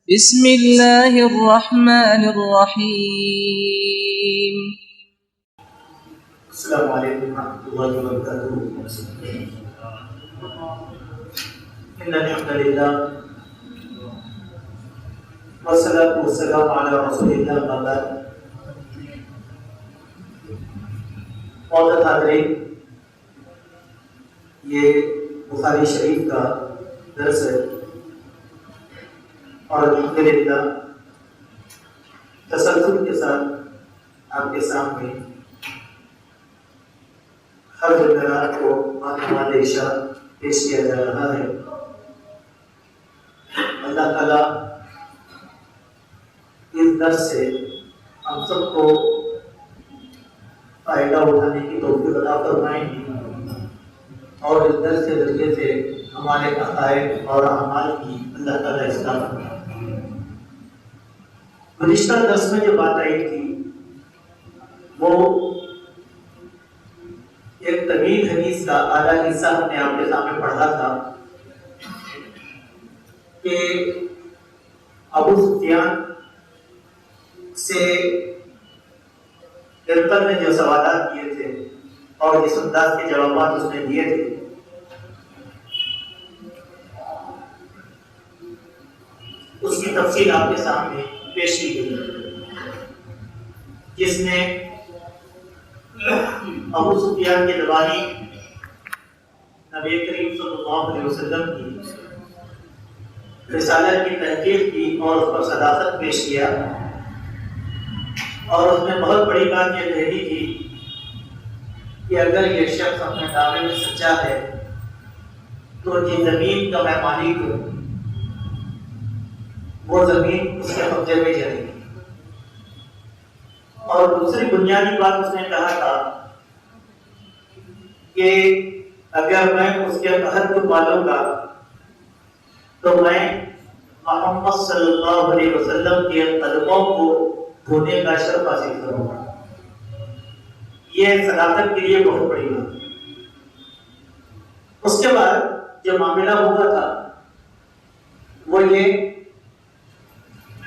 بسم الله الرحمن الرحيم. السلام عليكم ورحمة الله وبركاته. إن الحمد لله والصلاة والسلام على رسول الله وبعد. معزز حاضرین، یہ بخاری شریف کا درس ہے اور الحمدللہ تسلسل کے ساتھ آپ کے سامنے ہر جمعرات کو ماتمات عشاء پیش کیا جا رہا ہے. اللہ تعالیٰ اس درس سے ہم سب کو فائدہ اٹھانے کی توفیق عطا فرمائیں اور اس درس کے ذریعے سے ہمارے عقائد اور اعمال کی اللہ تعالیٰ اصلاح فرمائے. گزشتہ درس میں جو بات آئی تھی وہ ایک طویل حدیث کا آدھا حصہ ہم نے آپ کے سامنے پڑھا تھا کہ ابو سفیان سے ہرقل نے جو سوالات کیے تھے اور جس انداز کے جوابات اس نے دیے تھے، اس کی تفصیل آپ کے سامنے پیش کی گئی، جس نے ابو سفیان کی زبانی نبی کریم صلی اللہ علیہ وسلم کی رسالت کی تحقیق کی اور اس پر صداقت پیش کیا، اور اس نے بہت بڑی بات یہ کہہ دی تھی کہ اگر یہ شخص اپنے دعوے میں سچا ہے تو جس زمین کا میں مالک ہوں وہ زمین اس کے قبضے میں جائے گی. اور دوسری بنیادی بات اس نے کہا تھا کہ اگر میں اس کے عہد کو پالوں گا تو میں محمد صلی اللہ علیہ وسلم کے قدموں کو دھونے کا شرف حاصل کروں گا. یہ صداقت کے لیے بہت بڑی بات. اس کے بعد جو معاملہ ہوا تھا وہ یہ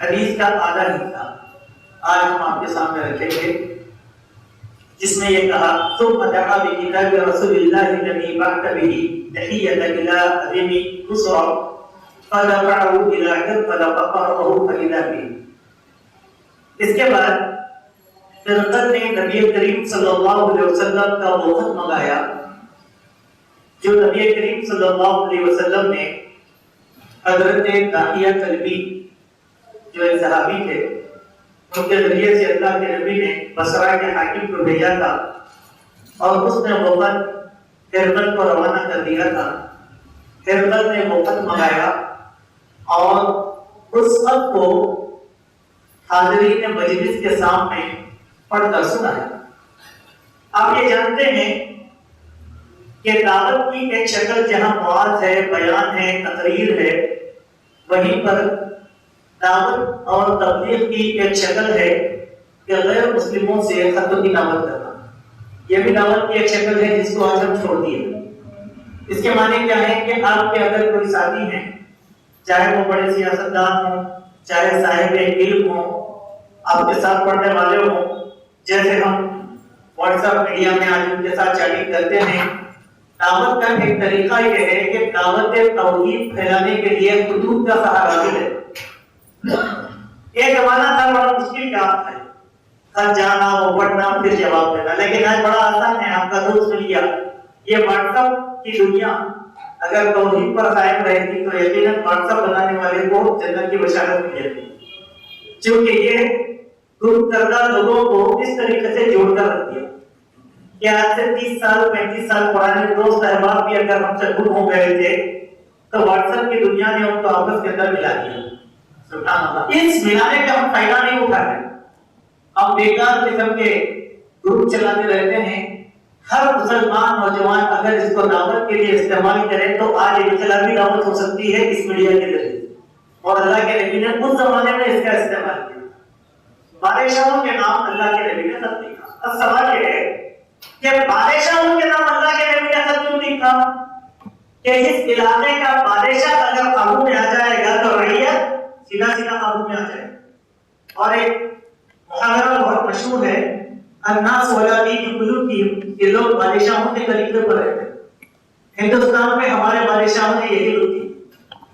حدیث کا آدھا حصہ آج ہم آپ کے سامنے رکھیں گے، جس میں یہ کہا ثم دعا بکتاب رسول اللہ الذی بعث به تحیۃ الی ابن بصرى فدفعه الی هرقل فقرأه فإذا به. اس کے بعد ہرقل نے نبی کریم صلی اللہ علیہ وسلم کا وہ خط منگایا جو نبی کریم صلی اللہ علیہ وسلم نے حضرت داحیہ کلبی جو ایک صحابی تھے ان کے ذریعے سے اللہ کے نبی نے بصرہ کے حاکم کو بھیجا تھا، اور اس نے وہ خط ہرقل کو روانہ کر دیا تھا. ہرقل نے وہ خط منگایا اور اس خط کو حاضرین مجلس کے سامنے پڑھ کر سنایا. آپ یہ جانتے ہیں کہ دعوت کی ایک شکل جہاں موعظ ہے، بیان ہے، تقریر ہے، وہیں پر دعوت اور تبلیغ کی ایک شکل ہے کہ غیر مسلموں سے خطوں کی دعوت کرنا. یہ بھی دعوت کی ایک شکل ہے جس کو آج ہم چھوڑ دیے. اس کے معنی کیا ہے کہ آپ کے اگر کوئی ساتھی ہیں، چاہے وہ بڑے سیاستدان ہوں، چاہے صاحب علم ہوں، آپ کے ساتھ پڑھنے والے ہوں، جیسے ہم واٹس ایپ میڈیا میں آج ان کے ساتھ چیٹنگ کرتے ہیں. دعوت کا ایک طریقہ یہ ہے کہ دعوت توحید پھیلانے کے لیے خطوط کا سہارا لے. ایک زمانہ تھا بڑا مشکل کام تھا، خط جانا، وہ پڑھنا، پھر جواب دینا، لیکن آج بڑا آسان ہے. آپ کا دوست مل گیا. یہ واٹس ایپ کی دنیا اگر توحید پر قائم رہے گی تو یقیناً واٹس ایپ بنانے والے کو جنت کی بشارت مل جائے گی، کیونکہ یہ گم کردہ لوگوں کو اس طریقے سے جوڑ کر رکھ دیا کہ آج سے 30 سال 35 سال پرانے دوست احباب بھی اگر ہم سے گم ہو گئے تھے تو واٹس ایپ کی دنیا نے ان کو آپس کے اندر ملا دیا. سبحان اللہ. اس ملانے کا ہم فائدہ نہیں اٹھاتے، ہم بیکار قسم کے گروپ چلاتے رہتے ہیں. ہر مسلمان نوجوان اگر اس کو دعوت کے لیے استعمال کرے تو آج انقلابی دعوت ہو سکتی ہے اس میڈیا کے ذریعے. اور اللہ کے نبی نے اس زمانے میں اس کا استعمال کیا. بادشاہوں کے نام اللہ کے نبی نے خط لکھا. اب سوال یہ ہے کہ بادشاہوں کے نام اللہ کے نبی نے خط کیوں لکھا؟ کہ اس علاقے کا بادشاہ اگر قابو میں آ جائے گا تو رعیت سیدھا سیدھا قابو میں آ جائے. اور ایک محاورہ بہت مشہور ہے الناس ولاتی قلوبہم، کہ لوگ بادشاہوں کے طریقے پر رہتے ہیں. ہندوستان میں ہمارے بادشاہوں نے یہی غلطی،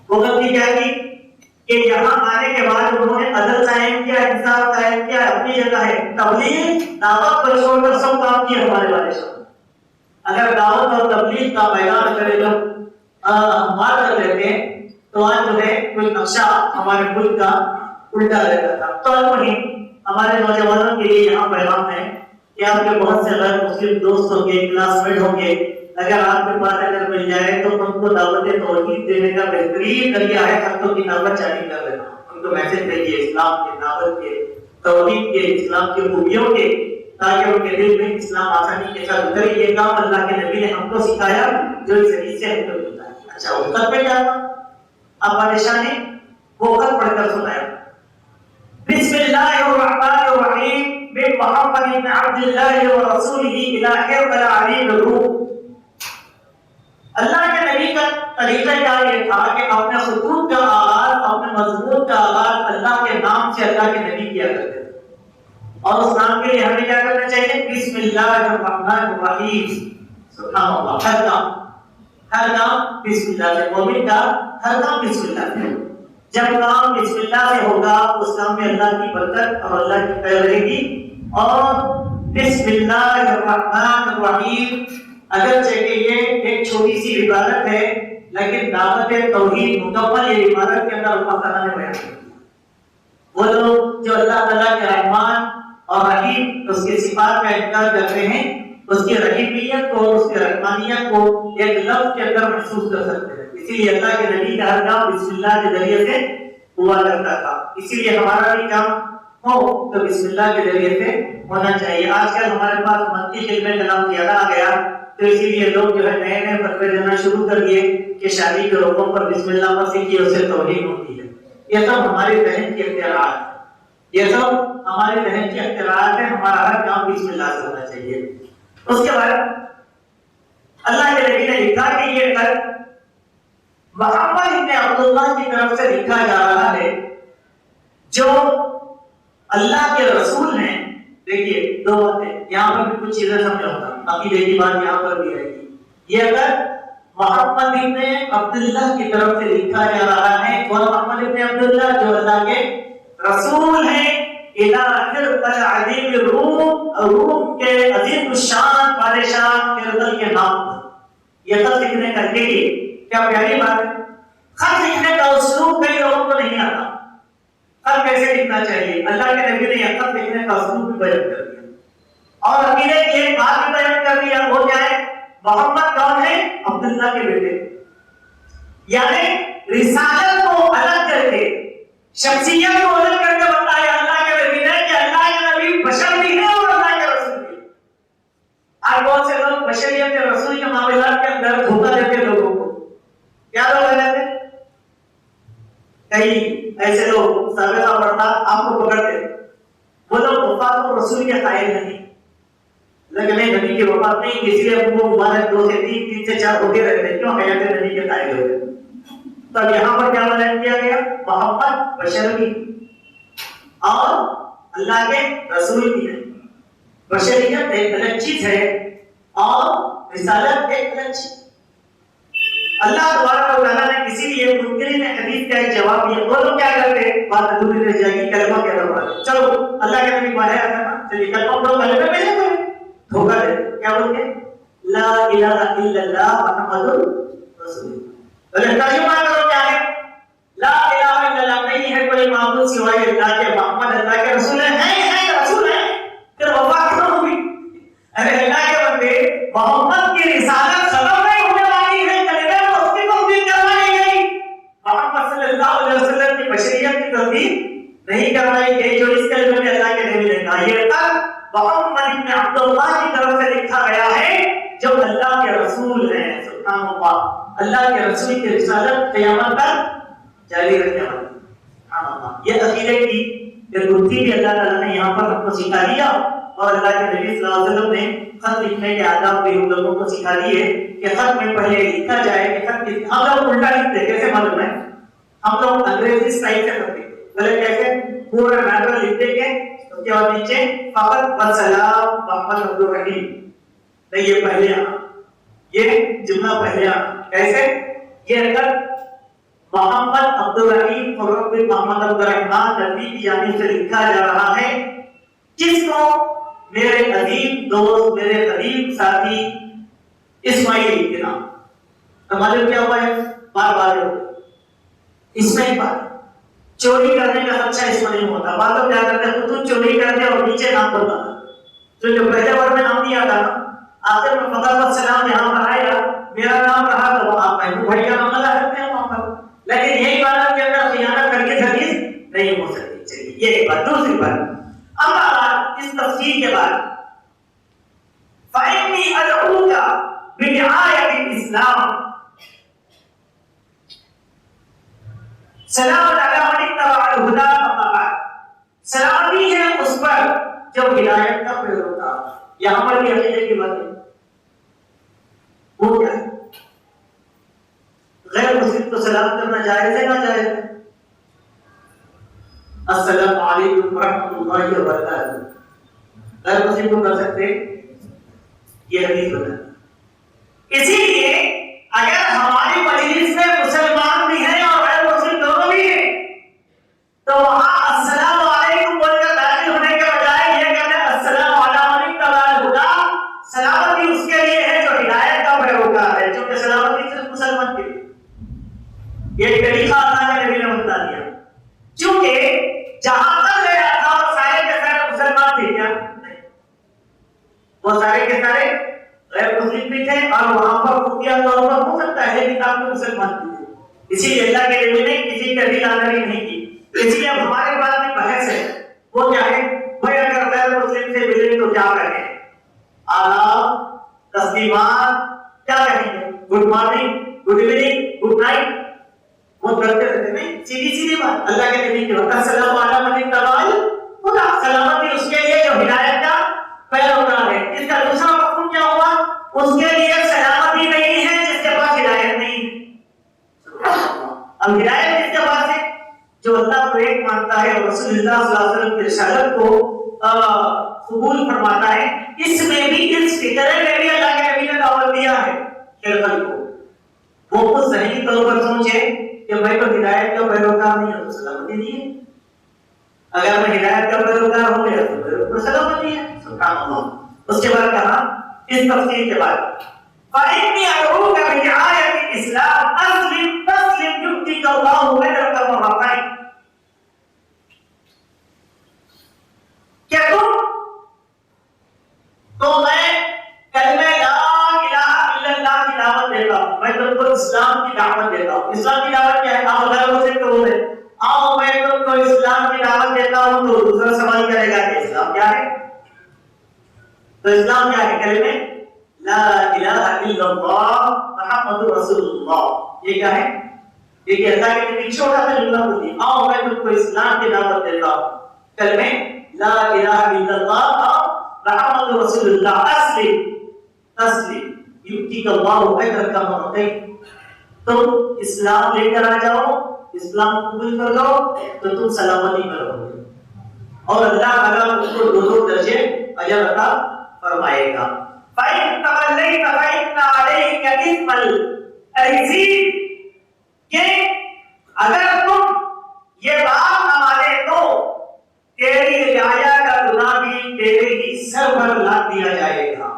وہ غلطی کیا کی کہ یہاں آنے کے بعد انہوں نے عدل قائم کیا، انصاف قائم کیا، اپنی جگہ ہے. تبلیغ دعوت پر چھوڑ کر سب کام کیے ہمارے بادشاہ. اگر دعوت اور تبلیغ کا میدان کرے لوگ مار کر لیتے ہیں تو آج جو ہے کوئی نقشہ ہمارے ملک کا الٹا رہتا تھا. تو المہم ہمارے نوجوانوں کے لیے یہاں پیغام ہے کہ آپ کے بہت سے غیر مسلم دوست ہوں گے، کلاس میٹ ہوں گے، اگر آپ کے پاس اگر مل جائے تو ان کو دعوت توحید دینے کا بہترین ذریعہ ہے خطوں کی دعوت جاری کر دینا. ان کو میسج بھیجیے اسلام کے، دعوت کے، توحید کے، اسلام کے خوبیوں کے، تاکہ ان کے دل میں اسلام آسانی کے ساتھ اترے. یہ کام اللہ کے نبی نے ہم کو سکھایا جو اس حدیث سے ہم کو ملتا ہے. اچھا وہ خط پہ کیا تھا؟ اب بادشاہ نے وہ خط پڑھ کر سنایا. بسم اللہ الرحمن الرحیم من محمد بن عبد اللہ ورسولہ الی ہرقل عظیم الروم. اللہ کے نبی کا طریقہ کار یہ تھا کہ اپنے خطوط کا آغاز، اپنے مضمون کا آغاز اللہ کے نام سے اللہ کے نبی کیا کرتے تھے. اور اس نام کے لیے ہمیں کیا کرنا چاہیے؟ بسم اللہ الرحمن الرحیم. سبحان اللہ. ہر کام بسم اللہ سے. مومن کا ہر کام بسم اللہ سے. جب کام بسم اللہ سے ہوگا اس کام میں اللہ کی برکت اور اللہ کی خیر رہے گی. اور بسم اللہ الرحمن الرحیم اگرچہ کہ یہ ایک چھوٹی سی عبارت ہے لیکن دعوت توحید مکمل یہ عبارت کے اندر اللہ تعالیٰ نے بیان کیا. وہ لوگ جو اللہ تعالیٰ کے رحمان اور رحیم اس کے صفات کا انکار کرتے ہیں اس کی رحیمیت کو اور اس کی رحمانیت کو ایک لفظ کے اندر محسوس کر سکتے ہیں. اسی لیے اللہ کے نبی کا ہر کام بسم اللہ کے ذریعے سے ہوا کرتا تھا. اسی لیے ہمارا بھی کام ہو تو بسم اللہ کے ذریعے سے ہونا چاہیے. آج کل ہمارے پاس منطق علم کلام زیادہ آ گیا تو اسی لیے لوگ جو ہے نئے نئے فتوے دینا شروع کر دیے کہ شادی کے روکوں پر بسم اللہ پر سیکھیے اس سے توہین ہوتی ہے. یہ سب ہمارے ذہن کے اختیارات ہیں. یہ سب ہمارے ذہن کے اختیارات ہیں. ہمارا ہر کام بسم اللہ سے ہونا چاہیے. اس کے بعد اللہ کے نبی نے لکھا کہ یہ خط محمد ابن عبداللہ کی طرف سے لکھا جا رہا ہے جو اللہ کے رسول ہیں. دیکھیے دو باتیں یہاں پر بھی کچھ چیزیں سمجھا ہوتا عقیدے کی بات یہاں پر بھی رہے گی. یہ اگر محمد ابن عبداللہ کی طرف سے لکھا جا رہا ہے اور محمد ابن عبداللہ جو اللہ کے رسول ہیں الی ہرقل عظیم الروم، روم کے عظیم الشان بادشاہ ہرقل کے نام پر. یہ خط لکھنے کا کیا پیاری بات ہے. خط لکھنے کا اسلوب کئی لوگوں کو نہیں آتا. خط کیسے لکھنا چاہیے اللہ کے نبی نے یہ خط لکھنے کا اسلوب بھی بیان کر دیا اور عقیدے کی ایک بات بھی بیان کر دیا. وہ کیا ہے؟ محمد کون ہے؟ عبداللہ کے بیٹے. یعنی رسالت کو الگ کر کے، شخصیت کو الگ کر کے بتایا اللہ کے نبی نے کہ اللہ کے نبی بشر بھی ہے اور اللہ کے رسول بھی. آج بہت سے لوگ بشریت کے رسول کے معاملات کے اندر دھوکہ دیتے لوگوں کو. کیا لوگ رہتے کئی ایسے لوگ سابقہ پڑھتا آپ کو پکڑتے وہ لوگ وفات اور رسول کے قائل نہیں لیکن نبی کی وفات نہیں اسی لیے وہ مبارک 2 سے 3 سے 4 ہوتے رہتے کیوں حیات نبی کے قائل ہوئے. تو یہاں پر کیا بیان کیا گیا؟ محمد بشر بھی اور اللہ کے رسول بھی ہے. بشریت ایک الگ چیز ہے اور رسالت ایک الگ چیز. اللہ تبارک و تعالیٰ نے اسی لیے منکرین حدیث کا ایک جواب دیا. وہ لوگ کیا کرتے بات ادھوری رہ جائے گی کلمہ کہہ رہا چلو اللہ کے نبی باہر کرنا چلیے کلمہ پڑھو کلمہ پہلے کریں دھوکہ دے. کیا بولتے لا الہ الا اللہ محمد رسول اللہ. ترجمہ کرو کیا ہے؟ لا الہ الا اللہ نہیں ہے کوئی معبود سوائے اللہ کے، محمد اللہ کے رسول ہیں رسول ہیں. پھر وفات کیوں ہوئی؟ ارے اللہ کے بندے محمد کی رسالت ختم نہیں ہونے والی ہے، کلمہ کو اس کی تصدیق کروائی گئی. محمد صلی اللہ علیہ وسلم کی بشریت کی تصدیق نہیں کروائی گئی جو اس کلمے میں اللہ کے نبی نے کہا. یہ خط محمد ابن عبداللہ کی طرف سے لکھا گیا ہے جو اللہ کے رسول ہیں. سبحان اللہ. اللہ کے رسول کی رسالت قیامت تک جاری رہنے والی. سبحان اللہ. یہ عقیدے کی ایک بدھی بھی اللہ تعالیٰ نے یہاں پر ہم کو سکھا دیا اور اللہ کے نبی صلی اللہ علیہ وسلم نے خط لکھنے کے آداب بھی ہم لوگوں کو سکھا دیے کہ خط میں پہلے لکھا جائے کہ خط ہم لوگ الٹا لکھتے. کیسے معلوم ہے؟ ہم لوگ انگریزی اسٹائل سے کرتے بولے کیسے پورا میٹر لکھ دیں گے اس کے بعد نیچے فقط والسلام محمد عبد الرحیم. نہیں یہ پہلے آنا, یہ جملہ پہلے آنا. کیسے یہ اگر محمد عبد الرحیم فروغ بن محمد عبد الرحمان نبی کی جانب سے لکھا جا رہا ہے, جس کو میرے عظیم دوست میرے قریب ساتھی اسماعیل کے نام, تو معلوم کیا ہوا ہے بار بار اس میں بات چوری کرنے کا خدشہ اس میں نہیں ہوتا. بعد میں کیا کرتے ہیں تو چوری کرتے اور نیچے نام بتا تو جو پہلے بار میں نام دیا تھا نا آخر میں فقط والسلام یہاں پر آئے گا میرا نام رہا تو آپ محبوب بھائی کا معاملہ رکھتے ہیں وہاں پر, لیکن یہی بات کے اندر خیانت کر کے حدیث نہیں ہو سکتی. چلیے یہ ایک بات. دوسری بات اب اس تفسیر کے بعد فإني أدعوك بدعاية الإسلام سلام علی من اتبع الہدی اما بعد. سلامتی ہے اس پر جو ہدایت کا پیروکار. یہاں پر بھی عقیدے کی بات ہے. وہ کیا ہے؟ غیر مسلم کو سلام کرنا جائز ہے نہ جائز ہے؟ السلام علیکم ورحمۃ اللہ وبرکاتہ غیر مسلم کو کر سکتے یہ حدیث بتا. اسی لیے اگر ہماری مجلس میں مسلمان بھی ہیں اور غیر مسلم دونوں بھی ہیں تو وہاں السلام علیکم بول کر داخل ہونے کے بجائے یہ کہتے ہیں السلام علی من اتبع الہدی. سلامتی اس کے لیے ہے جو ہدایت کا پیروکار ہے, چونکہ سلامتی صرف مسلمان کے لیے. یہ طریقہ اللہ کے نبی نے بتا دیا. چونکہ جہاں تک گیا تھا وہ سارے کے سارے مسلمان تھے کیا؟ وہ سارے کے سارے غیر مسلم بھی تھے اور وہاں پر خفیہ طور پر ہو سکتا ہے کتاب میں مسلمان بھی تھے. اسی لیے اللہ کے نبی نے کسی کا دل آزاری نہیں کی. اس لیے اب ہمارے پاس بھی بحث ہے. وہ کیا ہے بھائی اگر غیر مسلم سے ملے تو کیا کریں؟ آداب تسلیمات کیا کہیں گے؟ Good morning good evening good night وہ کرتے رہتے ہیں. سیدھی سیدھی بات اللہ کے نبی کے وقت السلام علی من اتبع الہدی. سلامتی اس کے لیے جو ہدایت کا پیروکار ہے. اس کا دوسرا مفہوم کیا ہوا؟ اس کے لیے سلامتی نہیں ہے جس کے پاس ہدایت نہیں ہے. اب ہدایت جس کے پاس ہے جو اللہ کو ایک مانتا ہے اور رسول اللہ صلی اللہ علیہ وسلم کی رسالت کو قبول فرماتا ہے. اس میں بھی اس فکرے میں بھی اللہ کے نبی نے دعوت دیا ہے خلقت کو. وہ خود ذہنی طور پر سوچے کہ میں تو ہدایت کا پیروکار نہیں ہوں تو سلامتی نہیں ہے. اگر میں ہدایت کا پیروکار ہو گیا تو میرے اوپر سلامتی ہے. سبحان اللہ. اس کے بعد کہا اس تفسیر کے بعد فإني أدعوك بدعاية الإسلام أسلم تسلم يؤتيك الله أجرك مرتين. کیا تو میں کلمہ لا الہ الا اللہ کی دعوت دیتا ہوں. میں تم کو اسلام کی دعوت دیتا ہوں. اسلام کی دعوت کیا ہے؟ آپ غیر مسلم کو بولے آؤ میں تم کو اسلام کی دعوت دیتا ہوں تو دوسرا سوال کرے گا کہ اسلام کیا ہے؟ تو اسلام کیا ہے؟ کلمہ لا الہ الا اللہ محمد رسول اللہ. یہ کیا ہے؟ یہ کہ اللہ کے نبی چھوٹا سا جملہ بولی آؤ میں تم کو اسلام کی دعوت دیتا ہوں. کلمہ لا الہ الا اللہ محمد رسول اللہ. اسلم تسلم یؤتیک اللہ اجرک مرتین. تم اسلام لے کر آ جاؤ, اسلام قبول کر لو تو تم سلامتی میں رہو گے اور اللہ تعالیٰ تم کو دو دو درجے اجر عطا فرمائے گا. فَإِن تَوَلَّيْتَ فَإِنَّ عَلَيْكَ إِثْمَ الْأَرِزِينَ. کہ اگر تم یہ بات نہ مانے تو تیری رعایا کا گناہ بھی تیرے ہی سر پر لاد دیا جائے گا.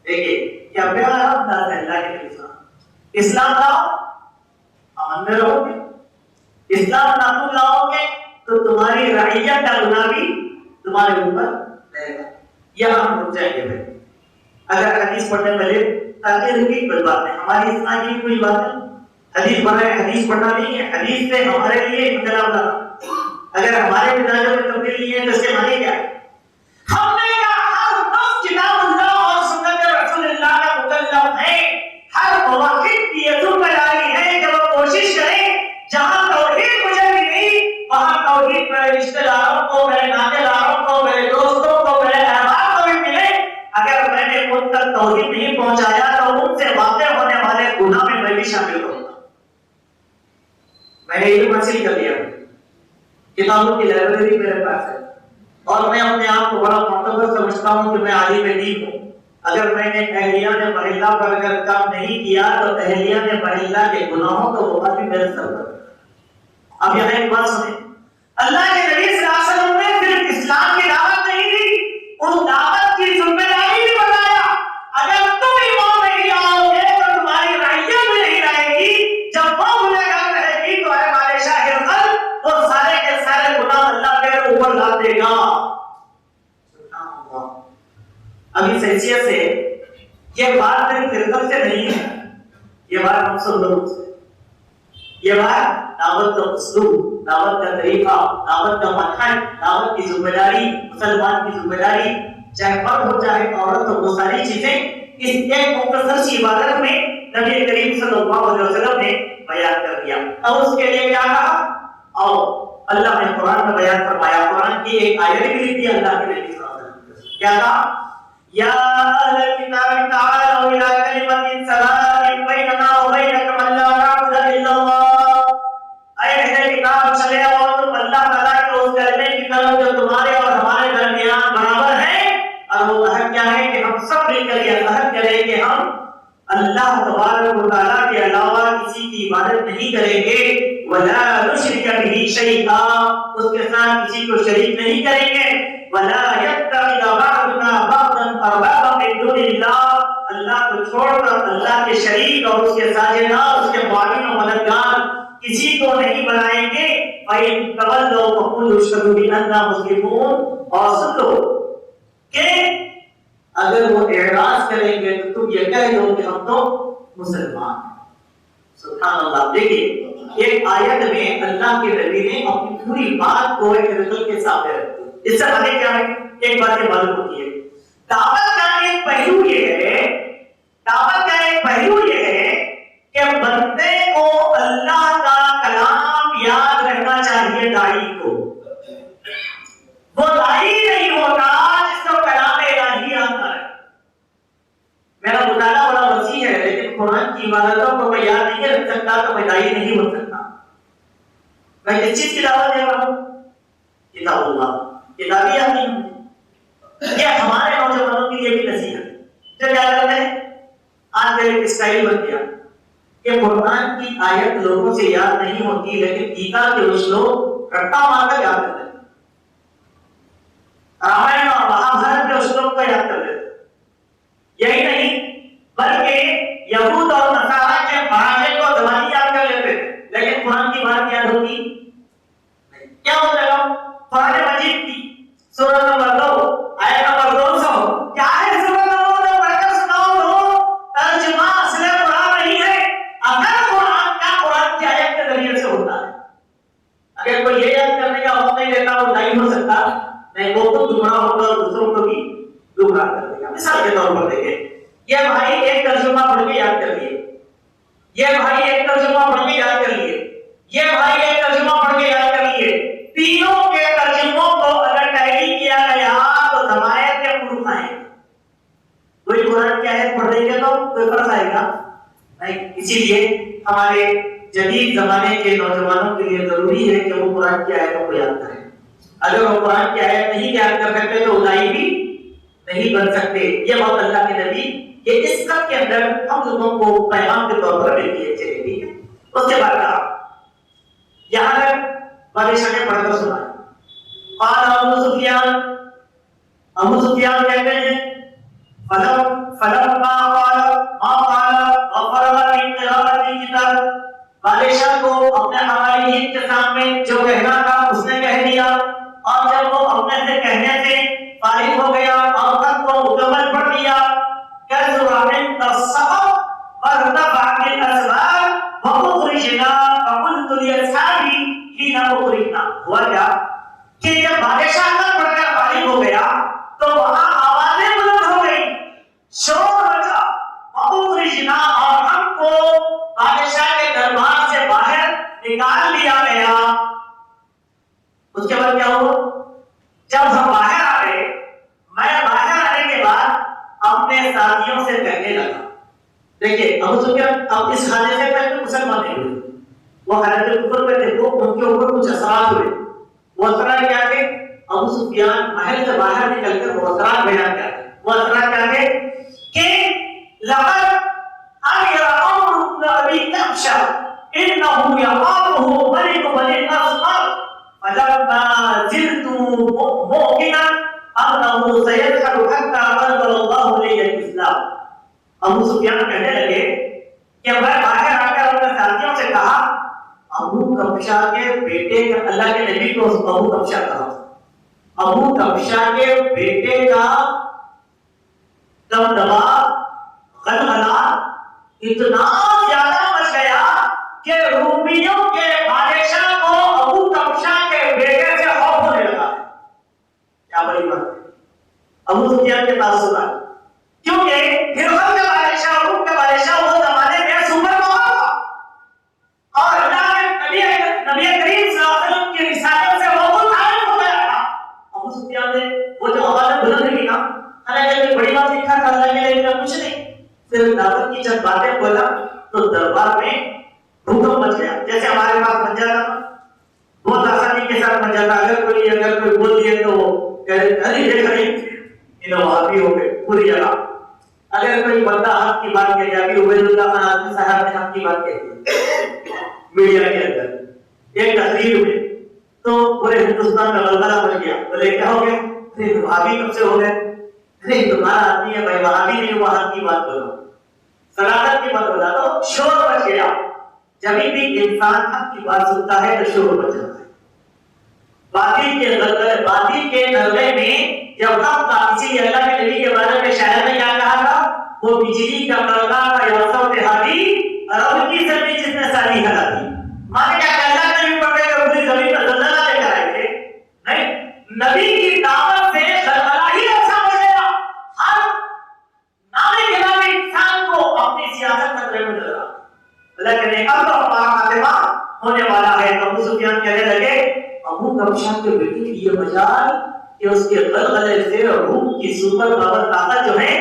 دیکھیے کیا پیارا انداز ہے اللہ کے نبی. اسلام لاؤ امن میں رہو گے, اسلام نہ تم لاؤ گے تو تمہاری رعیت کا گناہ بھی تمہارے اوپر رہے گا. یہاں ہم رک جائیں گے بھائی. اگر حدیث پڑھنے پہلے تاکہ کی کوئی بات نہیں, ہماری اسلام کی کوئی بات نہیں. حدیث پڑھ رہے ہیں, حدیث پڑھنا نہیں ہے. حدیث سے ہمارے لیے انقلاب لانا. اگر ہمارے مزاجوں میں تبدیلی ہے تو اس کے معنی کیا ہے؟ ہم نے کہا ہر نفس کتاب اللہ اور سنت رسول اللہ کا مکلف ہے. ہر موحد کی یہ ذمہ داری ہے کہ وہ کوشش کرے جہاں توحید مجھے ملی وہاں توحید میرے رشتہ داروں کو, میرے نانے داروں کو, میرے دوستوں کو, میرے احباب کو بھی ملے. اگر میں نے ان تک توحید نہیں پہنچایا تو ان سے واقع ہونے والے گناہ میں بھی شامل ہوں گا. میں نے علم حاصل کر لیا کتابوں کی لائبریری میرے پاس ہے اور میں اپنے آپ کو بڑا معتبر سمجھتا ہوں کہ میں عالم دین ہوں. اگر میں نے اہلیہ نے محلہ پر اگر کام نہیں کیا تو اہلیہ نے محلہ کے گناہوں کا وہ بھی میرے سر پر. اب یہاں ایک بات سنیں, اللہ کے نبی صلی اللہ علیہ وسلم نے صرف اسلام کی دعوت نہیں دی, اس دعوت کی ذمہ داری بھی بتایا. اگر تم ایمان نہیں آؤ گے تو تمہاری رعیت بھی نہیں رہے گی. جب وہ گنہگار رہے گی تو اے بادشاہ الخلق وہ سارے کے سارے گناہ اللہ کے اوپر ڈال دے گا. اب اس حیثیت سے یہ بات میری فرقت سے نہیں ہے, یہ بات ہم سب لوگوں سے, یہ بات دعوت کا اسلوب, دعوت کا طریقہ, دعوت کا منہج, دعوت کی ذمہ داری, مسلمان کی ذمہ داری, چاہے مرد ہو چاہے عورت ہو, وہ ساری چیزیں اس ایک مختصر سی عبادت میں نبی کریم صلی اللہ علیہ وسلم نے بیان کر دیا. اب اس کے لیے کیا کہا, اور اللہ نے قرآن میں بیان فرمایا. قرآن کی ایک آیت بھی لکھی اللہ کے نبی صلی اللہ علیہ وسلم, کیا کہا, یا اہل الکتاب تعالوا الی کلمۃ سواء بیننا وبینکم الا نعبد الا اللہ. اے اہل کتاب چلے آؤ تم اللہ تعالیٰ کے اس کلمے کی طرف جو تمہارے اور ہمارے درمیان برابر ہے, اور وہ عہد کیا ہے کہ ہم سب مل کر یہ عہد کریں کہ ہم اللہ تبارک و تعالیٰ کے علاوہ کسی کی عبادت نہیں کریں گے. ولا نشرک به شیئا, اس کے ساتھ کسی کو شریک نہیں کریں گے. ولا يتخذ بعضنا بعضا اربابا من دون اللہ, اللہ کو چھوڑ کر اللہ کے شریک اور اس کے ساجدار, اس کے معاون و مددگار کسی کو نہیں بنائیں گے. فَإِن تَوَلَّوْا فَقُولُوا اشْهَدُوا بِأَنَّا مُسْلِمُونَ, اور سن لو کہ اگر وہ اعراض کریں گے تو تم یہ کہہ دو کہ ہم تو مسلمان ہیں. سبحان اللہ. دیکھیے ایک آیت میں اللہ کے نبی نے اپنی پوری بات کو ایک رسول کے سامنے رکھ دی. اس سے ہمیں کیا ہے, ایک بات یہ معلوم ہوتی ہے, دعوت کا ایک پہلو یہ ہے, دعوت کا ایک پہلو یہ ہے کہ بندے کو اللہ کا کلام یاد رہنا چاہیے. داعی کو وہ داعی نہیں ہوتا جس کو کلام الہی آتا ہے. میرا مطالعہ بڑا وسیع ہے لیکن قرآن کی عبادتوں کو میں یاد نہیں رکھ سکتا تو میں داعی نہیں بن سکتا. میں کس چیز کی دعوت دے رہا ہوں, کتاب اللہ, کتابی آتی ہوں. یہ ہمارے نوجوانوں کے لیے بھی نصیحت ہے. جو کیا کرتے ہیں, آج کل ایک اسٹائل بن گیا کہ قرآن کی آیت لوگوں سے یاد نہیں ہوتی لیکن گیتا کے کچھ لوگ رٹا مار کر یاد کرتے ہیں, رامائن اور مہابھارت کے اسلوب کو یاد کر لیتے. یہی نہیں بلکہ یہود اور نصارا کے مراجع کو زبانی یاد کر لیتے تھے لیکن قرآن کی بات یاد ہوتی کیا ہو جائے گا. قرآن مجید کی سورہ نمبر 2 آیت نمبر 200 کیا ہے, سورہ نمبر 2 پڑھ کر سناؤ تو ترجمہ اصل قرآن نہیں ہے. اگر قرآن کا قرآن کی آیت کے ذریعے سے ہوتا ہے, اگر کوئی یہ یاد کرنے کا وقت نہیں لیتا وہ نہیں ہو سکتا, نہیں وہ خود گمراہ ہوگا اور دوسروں کو بھی گمراہ کر دے گا. مثال کے طور پر دیکھیں, یہ بھائی ایک ترجمہ پڑھ کے یاد کر لیے, یہ بھائی ایک ترجمہ پڑھ کے یاد کر لیے, یہ بھائی ایک ترجمہ پڑھ کے یاد کر لیے. تینوں کے ترجموں کو اگر ٹیلی کیا گیا تو ضمائر کے حروف آئیں گے. کوئی قرآن کی آیت پڑھ دیں گے تو کوئی فرق آئے گا نہیں. اسی لیے ہمارے جدید زمانے کے نوجوانوں کے لیے ضروری ہے کہ وہ قرآن کی آیتوں کو یاد کریں. اگر وہ قرآن کی آیت نہیں یاد کر سکتے تو ادائی بھی نہیں بن سکتے. یہ بات اللہ کے نبی کہ اس سب کے اندر ہم لوگوں کو پیغام کے طور پر لے کے چلے گی. اس کے بعد کہا, یہاں تک بادشاہ نے پڑھ کر سنا. قال ابو سفیان کہتے ہیں فلما قال ما قال وفرغ من قراءة الكتاب, بادشاہ کو اپنے حوالی کے سامنے جو کہنا تھا اس نے کہہ دیا, اور جب وہ اپنے سے کہنے سے فارغ ہو گیا اور تک کو مکمل پڑھ دیا, كالزرع تصفق وارتفعت الأسباب وأخرجنا فقلت لأصحابي حين أخرجنا. ہوا کیا کہ جب بادشاہ کا پڑھ کر فارغ ہو گیا تو وہاں آوازیں بلند ہو گئی, شور مچا, وأخرجنا, اور ہم کو بادشاہ کے دربار سے باہر نکال دیا گیا. اس کے بعد کیا ہوا, جب ہم باہر آ گئے, میں باہر آنے کے بعد اپنے ساتھیوں سے کہنے لگا. دیکھیے ابو سفیان اب اس حادثے سے پہلے مسلمان نہیں ہوئے, وہ حالت کفر میں تھے, تو ان کے اوپر کچھ اثرات ہوئے, ابو سفیان محل سے باہر نکل کر وہ اسرار بیان کرتے ہیں. وہ اسرار کیا ہے کہ لقد امر عمرو بن ابی کبشہ انه يقاطه ملك بني الاصفر فلما زلت مؤمنا انه سيدخل حتى انزل الله لي الاسلام. ابو سفیان کہنے لگے کہ میں باہر آ کر اپنے ساتھیوں سے کہا ابو کبشہ کے بیٹے کا, اللہ کے نبی کو ابو کبشہ کہا, ابو کبشہ کے بیٹے کا دبدبا غلغلہ اتنا زیادہ مچ گیا کہ رومیوں کے بادشاہ کو ابو کبشہ کے بیٹے سے خوف ہونے لگا. کیا بڑی بات ہے. ابو سفیان کے تاثرات, کیونکہ ہرقل کا بادشاہ, روم کا بادشاہ وہ زمانے میں سپر پاور تھا اور اللہ نے نبی کریم صلی اللہ علیہ وسلم کی رسالت سے وہ عالم ہو گیا تھا. ابو سفیان نے وہ جو آواز بلند کی نا, حالانکہ کوئی بڑی بات لکھا تھا اللہ کے لیے کچھ نہیں, صرف دعوت کی چند باتیں بولا تو دربار میں بھوکم مچ گیا. جیسے ہمارے پاس بن جاتا تھا, بہت آسانی کے ساتھ بن جاتا. اگر کوئی بول دیے تو ارے دیکھ رہے انہوں وہاں بھی ہو گئے پوری جگہ. اگر کوئی بندہ حق کی بات کہہ جائے, عبید اللہ خان آزمی صاحب نے حق کی بات کہی میڈیا کے اندر ایک تقریر میں, تو پورے ہندوستان میں غلغلہ بن گیا. بولے کیا ہو گیا, ارے وہابی کب سے ہو گئے, ارے تمہارا آدمی ہے بھائی, وہابی نہیں ہوا, حق کی بات بولو, صداقت کی بات بولا. تو شور مچ گیا. جب بھی انسان حق کی بات سنتا ہے تو شور مچ جاتا ہے. باطل کے نغمے میں جب حق کا, اسی اللہ کے نبی کے بارے میں شاعر نے کیا کہا تھا, وہ بجلی کا کڑکا کا یا صوت ہادی اور ان کی زمین جس نے ساری ہلا دی. مانے کیا اللہ کے نبی پڑھے گا پوری زمین پر زلزلہ لے کر آئے تھے؟ نہیں, نبی کی دعوت سے زلزلہ ہی اچھا ہو گیا. ہر نامے گرامی انسان کو اپنی سیاست خطرے میں نظر آتا. اللہ کہنے اب تو ہمارا خاتمہ ہونے والا ہے. ابو سفیان کہنے لگے ابو کبشہ کے بیٹے کی یہ مجال کہ اس کے غلغلے سے روم کی سپر پاور طاقت جو ہے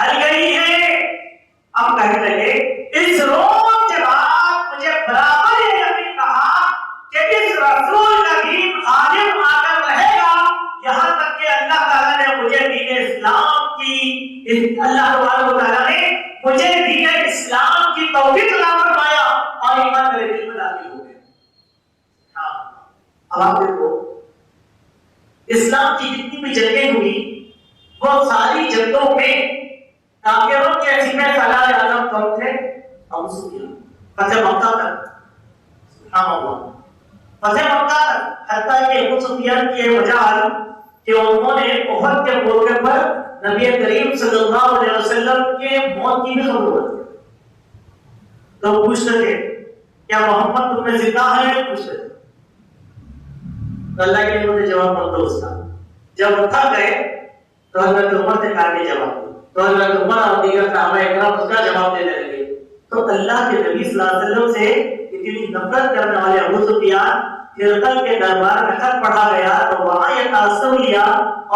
ہل گئی ہے. اب کہنے لگے اس روم کے بعد مجھے برابر یہ یقین کہا کہ اس رسول کا دین غالب آ کر رہے گا, یہاں تک کہ اللہ تعالیٰ نے مجھے دین اسلام کی, اللہ تعالیٰ نے مجھے دین اسلام کی توفیق عطا فرمایا اور ایمان میرے دل میں داخل ہو گیا. اب آپ دیکھو اسلام کی جتنی بھی جنگیں ہوئی وہ ساری جنگوں میں کافروں کے عظیم سالار اعظم کون تھے؟ ابو سفیان. فتح مکہ تک, سبحان اللہ, فتح مکہ تک, حتیٰ کہ ابو سفیان کی یہ مجال کہ انہوں نے احد کے موقع پر نبی کریم صلی اللہ علیہ وسلم کے موت کی بھی خبر ہوئی. تو پوچھتے تھے کیا محمد تم میں زندہ ہے؟ پوچھتے تھے. اللہ کے لیے جواب مت دو اس کا. جب تھک گئے تو حضرت عمر سے کہا کے جواب دو, تو حضرت عمر اور دیگر صحابہ اکرام اس کا جواب دینے لگے. تو اللہ کے نبی صلی اللہ علیہ وسلم سے اتنی نفرت کرنے والے ابو سفیان ہرقل کے دربار میں خط پڑھا گیا تو وہاں یہ تاثر لیا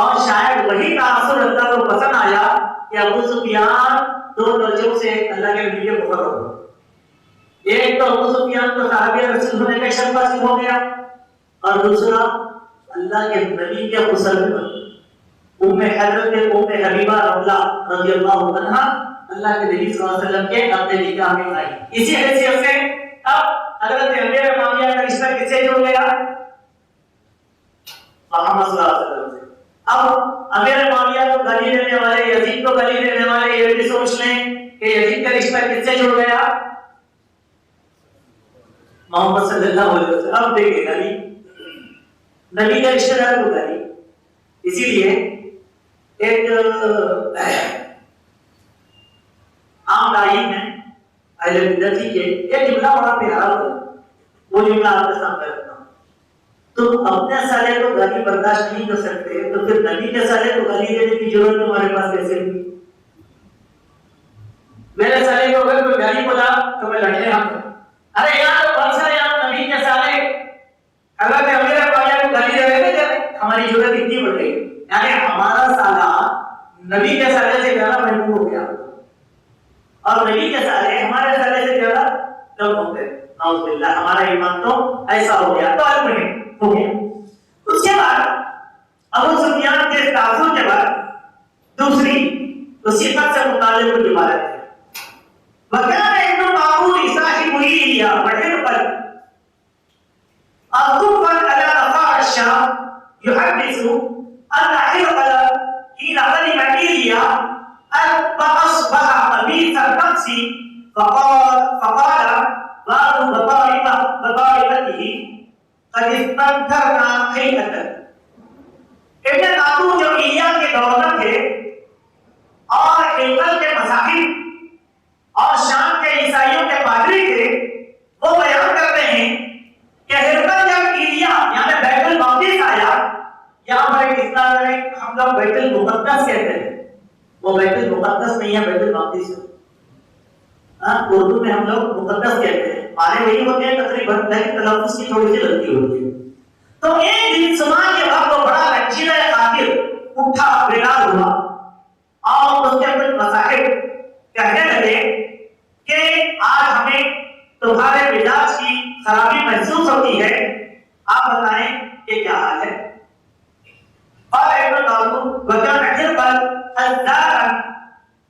اور شاید وہی تاثر اللہ کو پسند آیا کہ ابو سفیان دو درجوں سے اللہ کے نبی کے مقرر ہو. ایک تو ابو سفیان کو صحابی رسول ہونے کا شرف حاصل ہو گیا اور دوسرا اللہ کے نبی کے مسلم ام حضرت ام حبیبہ رضی اللہ عنہا اللہ کے نبی صلی اللہ علیہ وسلم کے اپنے نکاح میں آئی. اسی حیثیت سے اب حضرت امیر معاویہ کا رشتہ کس سے جڑ گیا؟ محمد صلی اللہ علیہ وسلم سے. اب امیر معاویہ کو گالی دینے والے, یزید کو گالی دینے والے یہ بھی سوچ لیں کہ یزید کا رشتہ کس سے جڑ گیا؟ محمد صلی اللہ علیہ وسلم. اب دیکھیں گالی نبی کا رشتہ دار کو گالی. اسی لیے ایک عام تعلیم ہے اہل بدعت کے ایک جملہ بڑا پیارا ہے, وہ جملہ آپ کے سامنے رکھتا ہوں. تم اپنے سالے کو گالی برداشت نہیں کر سکتے تو پھر نبی کے سالے کو گالی دینے کی ضرورت تمہارے پاس کیسے ہوئی؟ میرے سالے کو اگر کوئی گالی بولا تو میں لڑنے آتا ہوں, ارے یار کون سا یار نبی کے سالے اگر میں امیر معاویہ کو گالی دے رہے تھے ہماری ضرورت اتنی بڑھ گئی, یعنی ہمارا سالہ نبی کے سالے سے زیادہ محبوب ہو گیا اور نبی کے سالے ہمارے سالے سے زیادہ کم ہو گئے. نعوذ باللہ, ہمارا ایمان تو ایسا ہو گیا, تو المہم ہو گیا. اس کے بعد اسی خط سے متعلق کچھ عبارت ہے. وَكَانَ ابْنُ طَاوُوسَ صَاحِبُ إِيلِيَا وَحِرْقَلَ أَطُوفًا عَلَى نَصَارَى الشَّامِ يُحَدِّثُ أَنَّ حِرْقَلَ حِينَ غَلِبَ إِيلِيَا فَأَصْبَحَ خَبِيثَ النَّفْسِ فقال بعض بطارقته قد استنكرنا خيئة. ابن طاووس جو ایلیا کے گورنر تھے اور ہرقل کے مذاہب اور شام کے عیسائیوں کے پادری تھے، وہ بیان کرتے ہیں کہ ہرقل جب ایلیا یہاں پہ بیت المقدس آیا، یہاں پر ایک اصطلاح ہے ہم لوگ بیت المقدس کہتے ہیں، وہ بیت المقدس نہیں ہے، بیت المقدس ہے. اردو میں ہم لوگ مقدس کہتے ہیں، معنی وہی ہوتے ہیں تقریباً، لیکن تلفظ کی تھوڑی سی غلطی ہوتی ہے. تو ایک دن صبح کے وقت وہ بڑا رنجیدہ خاطر اٹھا، بیدار ہوا اور اس کے کچھ مصاحب کہنے لگے کہ آج ہمیں تمہارے مزاج کی خرابی محسوس ہوتی ہے، آپ بتائیں کہ کیا حال ہے. اور ابن طاووس وكان حرقل حذارا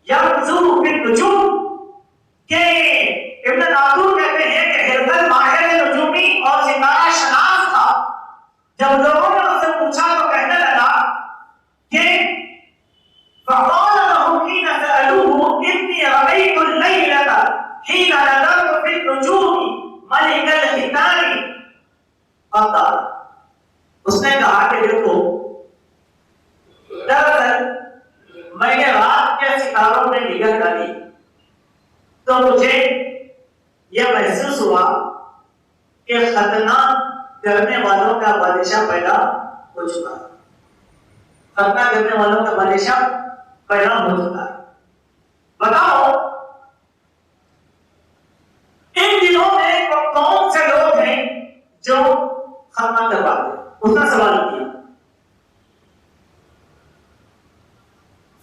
ينظر في النجوم، کہ ابن طاووس کہتے ہیں کہ ہرقل ماہر نجومی اور ستارہ شناس تھا. جب لوگوں نے اس سے پوچھا تو کہنے لگا کہ فقال له حين سألوه إني رأيت الليلة حين نظرت في النجوم ملك الختان قطر. اس نے کہا کہ دیکھو، دراصل میں نے رات کے ستاروں میں نگاہ ڈالی تو مجھے یہ محسوس ہوا کہ ختنہ کرنے والوں کا بادشاہ پیدا ہو چکا ہے. ختنہ کرنے والوں کا بادشاہ پیدا ہو چکا ہے. بتاؤ ان دنوں میں کون سے لوگ ہیں جو ختنہ کرواتے ہیں؟ اس نے سوال کیا.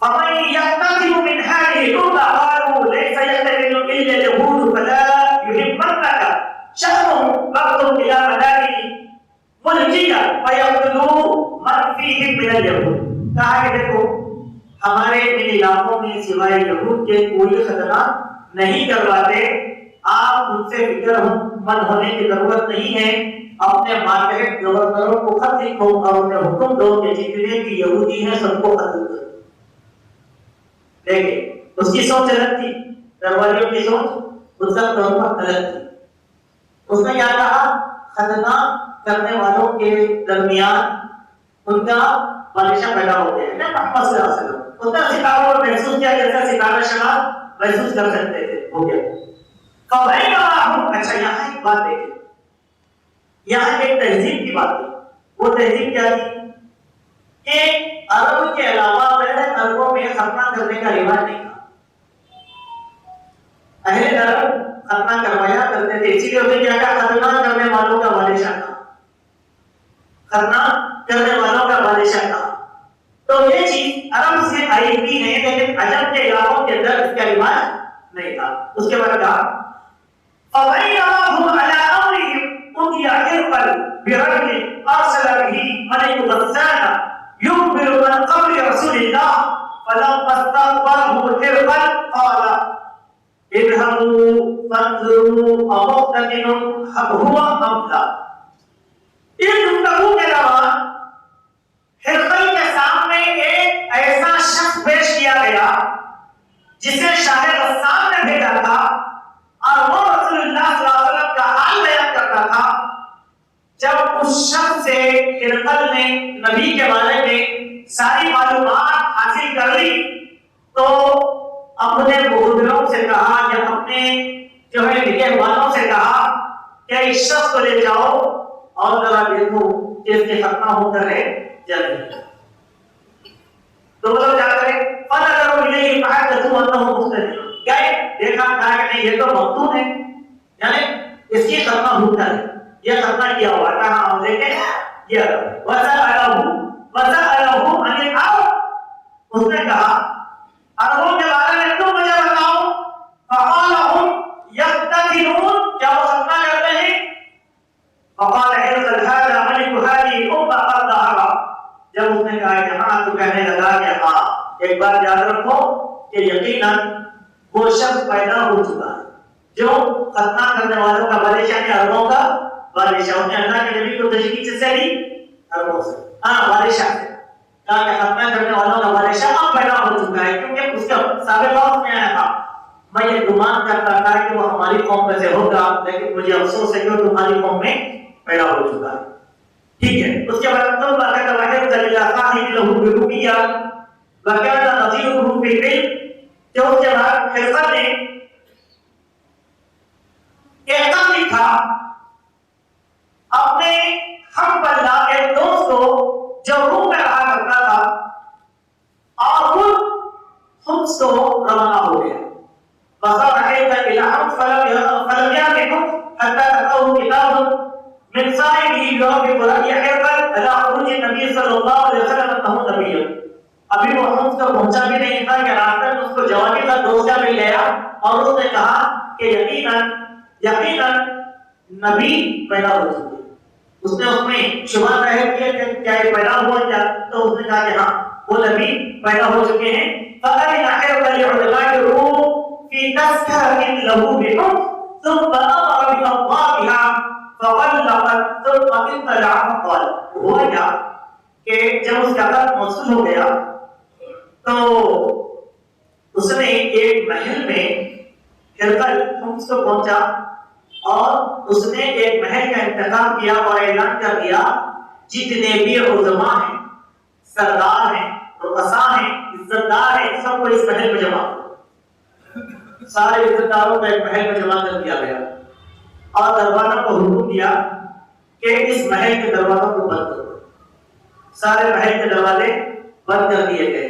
فَمَن يَقْتَرِبُ مِنْ هَٰذِهِ الْأُمَّةِ قَالُوا لَيْسَ يَقْتَرِبُ إِلَّا الْيَهُودُ فَلَا يُحِبَّنَّكَ شَرٌّ فَاكْتُبْ إِلَىٰ مَدَائِنِ مُلْكِكَ فَيَقْتُلُوا مَنْ فِيهِمْ مِنَ الْيَهُودِ. کہا کہ دیکھو ہمارے ان علاقوں میں سوائے یہود کے کوئی ختنہ نہیں کرواتے، آپ ان سے فکر مند ہونے کی ضرورت نہیں ہے. اپنے مارکیٹ گورنروں کو خط لکھو اور انہیں حکم دو کہ جتنے بھی یہودی ہیں سب کو قتل کرو. دیکھیں اس کی سوچ الگ تھی، درباریوں کی سوچ مطلق طور پر الگ تھی. اس نے کیا کہا؟ ختنہ کرنے والوں کے درمیان ان کا بادشاہ پیدا ہو گیا ہے نا، محمد صلی اللہ علیہ وسلم. اس نے ستاروں کو محسوس کیا جیسا ستارہ شناس محسوس کر سکتے تھے، ہو گیا. اچھا یہاں ایک بات دیکھیں، یہاں ایک تہذیب کی بات ہے. وہ تہذیب کیا تھی کہ عرب کے علاوہ غیر عربوں میں ختنہ کرنے کا رواج نہیں تھا. اہل عرب ختنہ کروایا کرتے تھے، اسی لیے انہیں کیا کہا؟ ختنہ کرنے والوں کا بادشاہ تھا. ختنہ کرنے والوں کا بادشاہ تھا. تو یہ چیز عرب سے آئی ہوئی ہے، لیکن عجم کے علاقوں کے اندر اس کا رواج نہیں تھا. اس کے بعد کہا فَبَيْنَمَا هُمْ عَلَىٰ أَمْرِهِمْ أُتِيَ حِرْقَلٌ بِرَجُلٍ أَرْسَلَ بِهِ مَلِكُ غَسَّانَ يُخْبِرُ عَنْ قَبْرِ رَسُولِ اللَّهِ فَلَمَّا اسْتَقْبَلَهُ حِرْقَلٌ قَالَ اذهبوا فانظروا أمُقْتَدِرٌ هُوَ أَمْ لَا. اس گفتگو کے دوران ہرقل کے سامنے ایک ایسا شخص پیش کیا گیا جسے شاہ غسان نے بھیجا تھا، اور وہ رسول اللہ صلی اللہ علیہ وسلم کا حال بیان کرتا تھا. جب اس شخص سے ہرقل نے نبی کے بارے میں ساری معلومات حاصل کر لی تو اپنے بزرگوں سے کہا یا اپنے جو ہے نگہبانوں سے کہا کہ اس شخص کو لے جاؤ اور ذرا دیکھو کہ اس کے ختنہ ہو کر ہے جلدی. تو وہ لوگ کیا کریں؟ فَنَظَرُوا إِلَيْهِ فَحَدَّثُوهُ أَنَّهُ مُقْتَدِرٌ. گئے دیکھا کہا کہ نہیں یہ تو مقتول ہے، یعنی اس کی ختنہ ہو کر یہ ختنہ کیا ہوا. کہاں ہم دیکھیں یہ وَسَأَلَهُ عَنِ الْعَرَبِ. اس نے کہا عربوں کے بارے میں تم مجھے بتاؤ. فَقَالَ هُمْ يَقْتَتِلُونَ. کیا وہ ختنہ کرتے ہیں؟ فَقَالَ حِرْقَلُ هَٰذَا مَلِكُ هَٰذِهِ الْأُمَّةِ قَدْ ظَهَرَ. جب اس نے کہا کہ ہاں تو کہنے لگا کہ ہاں ایک بات یاد رکھو کہ یقیناً وہ شخص پیدا ہو چکا ہے جو ختنہ کرنے والوں کا بادشاہ ہے، عربوں کا بادشاہ. انہیں اللہ کے نبی کو تشریح سے لی عربوں سے، بادشاہ سے کہا کہ ختنہ کرنے والوں کا بادشاہ اب پیدا ہو چکا ہے، کیونکہ اس کا سابق وقت میں آیا تھا. میں یہ گمان کرتا تھا کہ وہ ہماری قوم میں سے ہوگا، لیکن مجھے افسوس ہے کہ وہ تمہاری قوم میں پیدا ہو چکا ہے. ٹھیک ہے. اس کے بعد تو بات کر رہے ہیں جلیلہ صاحب لہو بربیہ وکانہ نظیرہ فی العلم. جو اس کے بعد خرقہ نے ایک خط لکھا اپنے ہم بندہ ایک دوست کو جو روم میں رہا کرتا تھا، اور خود کو روانہ ہو گیا. فصار حیث الہم فلم یامکم حتی تقوم کتاب من صاحبه یوافق رأی حرقل علی خروج نبی صلی اللہ علیہ وسلم انہو نبی. ابھی وہ ہم کو پہنچا بھی نہیں تھا کہ راستہ میں اس کو جوانی کا دوستہ مل گیا اور اس نے کہا کہ یقیناً نبی پیدا ہو چکے. اس نے اس میں شبہ ظاہر کیا کہ کیا یہ پیدا ہوا کیا، تو اس نے کہا کہ ہاں وہ نبی پیدا ہو چکے ہیں. فَأَذِنَ حِرْقَلُ لِعُلَمَاءِ الرُّومِ فِي تَذْكِرَةٍ لَهُ بِحُكْمٍ ثُمَّ أَمَرَ بِأَبْوَابِهَا فَغَلَّقَتْ ثُمَّ اطَّلَعَ فَقَالَ. ہوا کیا کہ جب اس کا خط موصول ہو گیا تو اس نے ایک محل میں ہرقل خمس کو پہنچا اور اس نے ایک محل کا انتخاب کیا اور اعلان کر دیا جتنے بھی علماء ہیں، سردار ہیں، رؤساء ہیں، عزت دار ہیں، سب کو اس محل میں جمع کرو. سارے عزت داروں کو ایک محل میں جمع کر دیا گیا اور دروازوں کو حکم دیا کہ اس محل کے دروازوں کو بند کرو. سارے محل کے دروازے بند کر دیے گئے.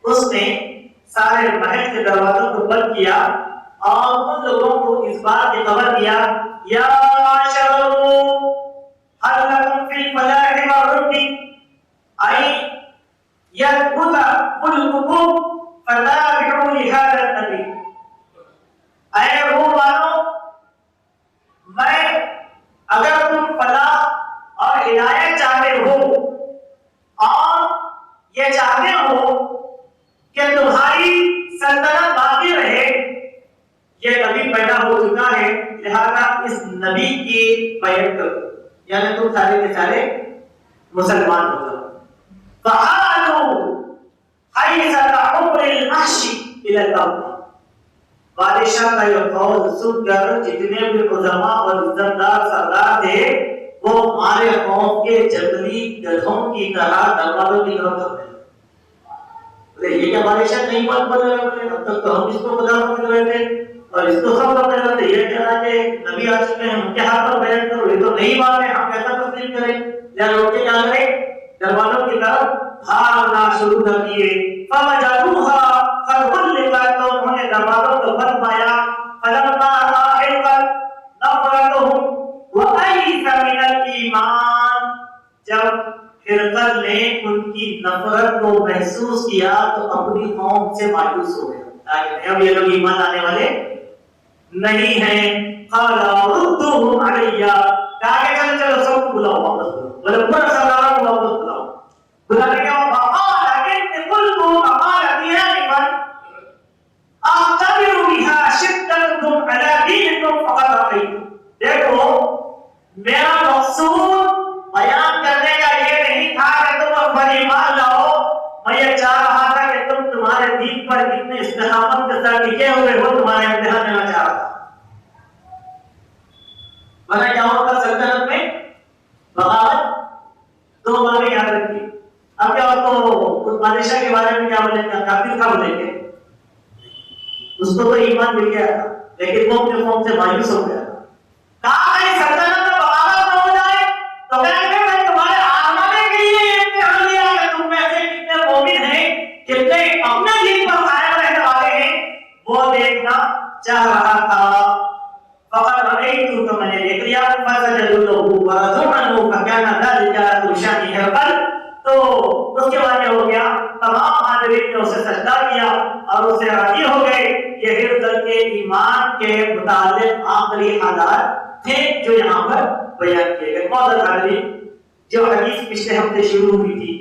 اس نے سارے محل کے دروازوں کو بند کیا اور ان لوگوں کو اس بات کی خبر دیا یا معاشرو هل لكم في الفلاح والرشد أي يثبت ملككم فتابعوا لهذا النبي. اے روم والو، میں اگر تم فلاح اور ہدایت چاہتے ہو اور یہ چاہتے ہو کہ تمہاری سلطنت باقی رہے، یہ نبی پیدا ہو چکا ہے، لہذا اس نبی کی بیعت کرو، یعنی تم سارے کے سارے مسلمان ہو جاؤ. فَعَالُوا حَيْثَ عُمْرِ الْمَحْشِ إِلَى الْأَرْضِ. بادشاہ کا یہ قول سن کر جتنے بھی علماء اور عزتدار سردار تھے وہ ہمارے قوم کے جنگلی گدھوں کی طرح دروازوں کی طرف چلتے ہیں. یہ کیا بادشاہ نہیں بات بول رہے؟ اب تک تو ہم اس کو خدا کو مل رہے تھے اور اس کو سب لوگ کہہ رہے تھے یہ کہہ رہا کہ نبی آ چکے ہیں، ان کے ہاتھ پر بیعت کرو. یہ تو نہیں بات ہے، ہم کیسا تسلیم کریں؟ یا لوگ کے کیا کریں؟ دروازوں کی طرف بھاگنا شروع کر دیے. فَوَجَدُوهَا فَغُلِّقَتْ. تو انہوں نے دروازوں کو بند پایا. فَلَمَّا رَأَىٰ حِرْقَلُ نَفْرَتُهُمْ وَأَيْسَ مِنَ الْإِيمَانِ. جب ہرقل نے ان کی نفرت کو محسوس کیا تو اپنی قوم سے مایوس ہو گیا، اب یہ لوگ ایمان آنے والے نہیں ہیں. قَالَ رُدُّوهُمْ عَلَيَّ. کہا کہ چلو چلو سب کو بلاؤ، واپس بلاؤ، بولے پورا سرداروں کو واپس بلاؤ. بلانے کے بعد فَقَالَ إِنِّي قُلْتُ مَقَالَتِي آنِفًا أَعْتَبِرُ بِهَا شِدَّتَكُمْ عَلَىٰ دِينِكُمْ فَقَدْ رَأَيْتُ. دیکھو میرا مقصود بیان کرنے کا یہ نہیں تھا کہ تم پر ایمان لاؤ، میں یہ چاہ رہا تھا کہ تم تمہارے دین پر کتنے استقامت کے ساتھ ٹکے ہوئے ہو، تمہارے امتحان لینا چاہ رہا تھا. ورنہ کیا ہوگا سلطنت میں بغاوت دو باتیں یاد رکھیے. اب کیا آپ کو اس بادشاہ کے بارے میں کیا بولیں گے؟ کافر تھا بولیں گے، اس کو تو ایمان مل گیا تھا لیکن وہ اپنے قوم سے مایوس ہو گیا. کہا ہے سلطنت میں بغاوت نہ ہو جائے تو کہیں گے میں تمہارے آزمانے کے لیے یہ امتحان لیا کہ تم میں سے کتنے مومن ہیں، کتنے اپنے دین پر قائم رہنے والے ہیں، وہ دیکھنا چاہ رہا تھا. فقط رأيت تو میں نے دیکھ لیا. فسجدوا له ورضوا عنه فكان ذلك لشأن هرقل. تو اس کے بعد یہ ہو گیا تمام حاضرین نے اسے سجدہ کیا اور اسے راضی ہو گئے. یہ ہرقل کے ایمان کے متعلق آخری حالات تھے جو یہاں پر بیان کیے گئے. معزز حاضرین، جو حدیث پچھلے ہفتے شروع ہوئی تھی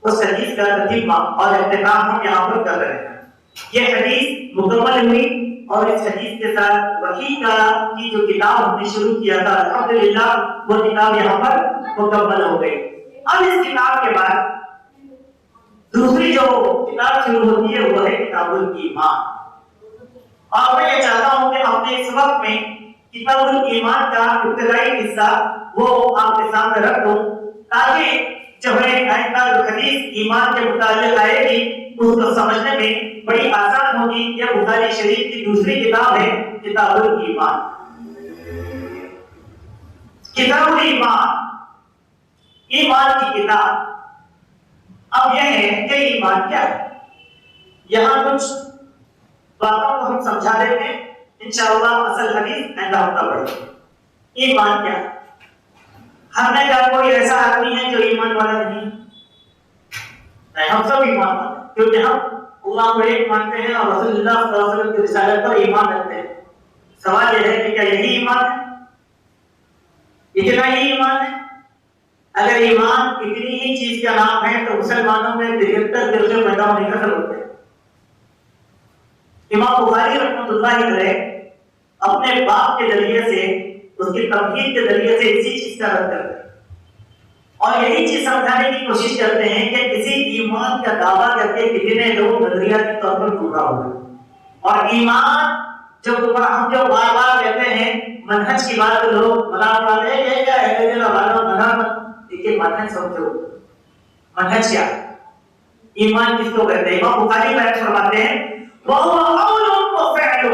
اس حدیث کا ترجمہ اور اختتام ہم یہاں پر کر رہے ہیں۔ یہ حدیث مکمل ہوئی اور اس حدیث کے ساتھ وحی کی جو کتاب ہم نے شروع کیا تھا الحمدللہ وہ کتاب یہاں پر مکمل ہو گئی۔ اب اس کتاب کے بعد دوسری جو کتاب شروع ہوتی ہے وہ ہے کتاب الایمان، اور میں یہ چاہتا ہوں کہ ہم نے اس وقت میں کتاب الایمان کا ابتدائی حصہ وہ آپ کے سامنے رکھ دوں تاکہ جب آئندہ جو حدیث ایمان کے متعلق آئے گی اس کو سمجھنے میں بڑی آسان ہوگی۔ یہ بخاری شریف کی دوسری کتاب ہے کتاب الایمان۔ کتاب الایمان ایمان کی کتاب۔ اب یہ ہے کہ ایمان کیا ہے، یہاں کچھ باتوں کو ہم سمجھا دیتے ہیں، انشاءاللہ اصل حدیث آئندہ ہفتہ پڑھیں گے۔ ایمان کیا ہے؟ ہم نے کہا کوئی ایسا آدمی ہے جو ایمان والا نہیں، ہم سب ایمان والے ہیں کیونکہ ہم اللہ کو ایک مانتے ہیں اور رسول اللہ صلی اللہ علیہ وسلم کی رسالت پر ایمان رکھتے ہیں۔ سوال یہ ہے کہ کیا یہی ایمان ہے؟ اتنا ہی ایمان ہے؟ اگر ایمان اتنی ہی چیز کا نام ہے تو مسلمانوں میں 73 فرقے پیدا ہونے کا سبب ہے۔ امام بخاری رحمۃ اللہ علیہ اپنے باپ کے ذریعے سے اس کی تمہید کے ذریعے سے اسی چیز کا رد کرتے ہیں اور یہی چیز سمجھانے کی کوشش کرتے ہیں کہ کسی ایمان کا دعویٰ کر کے کتنے لوگ نظریاتی طور پر گمراہ ہو گئے، اور ایمان جو ہم جو بار بار کہتے ہیں منہج کی بات لوگ بنا ہیں یہ کیا ہے دیکھیے منہج سمجھو، منہج کیا ہے، ایمان کس کو کہتے ہیں؟ امام بخاری بیان فرماتے ہیں وَهُوَ قَوْلٌ وَفِعْلٌ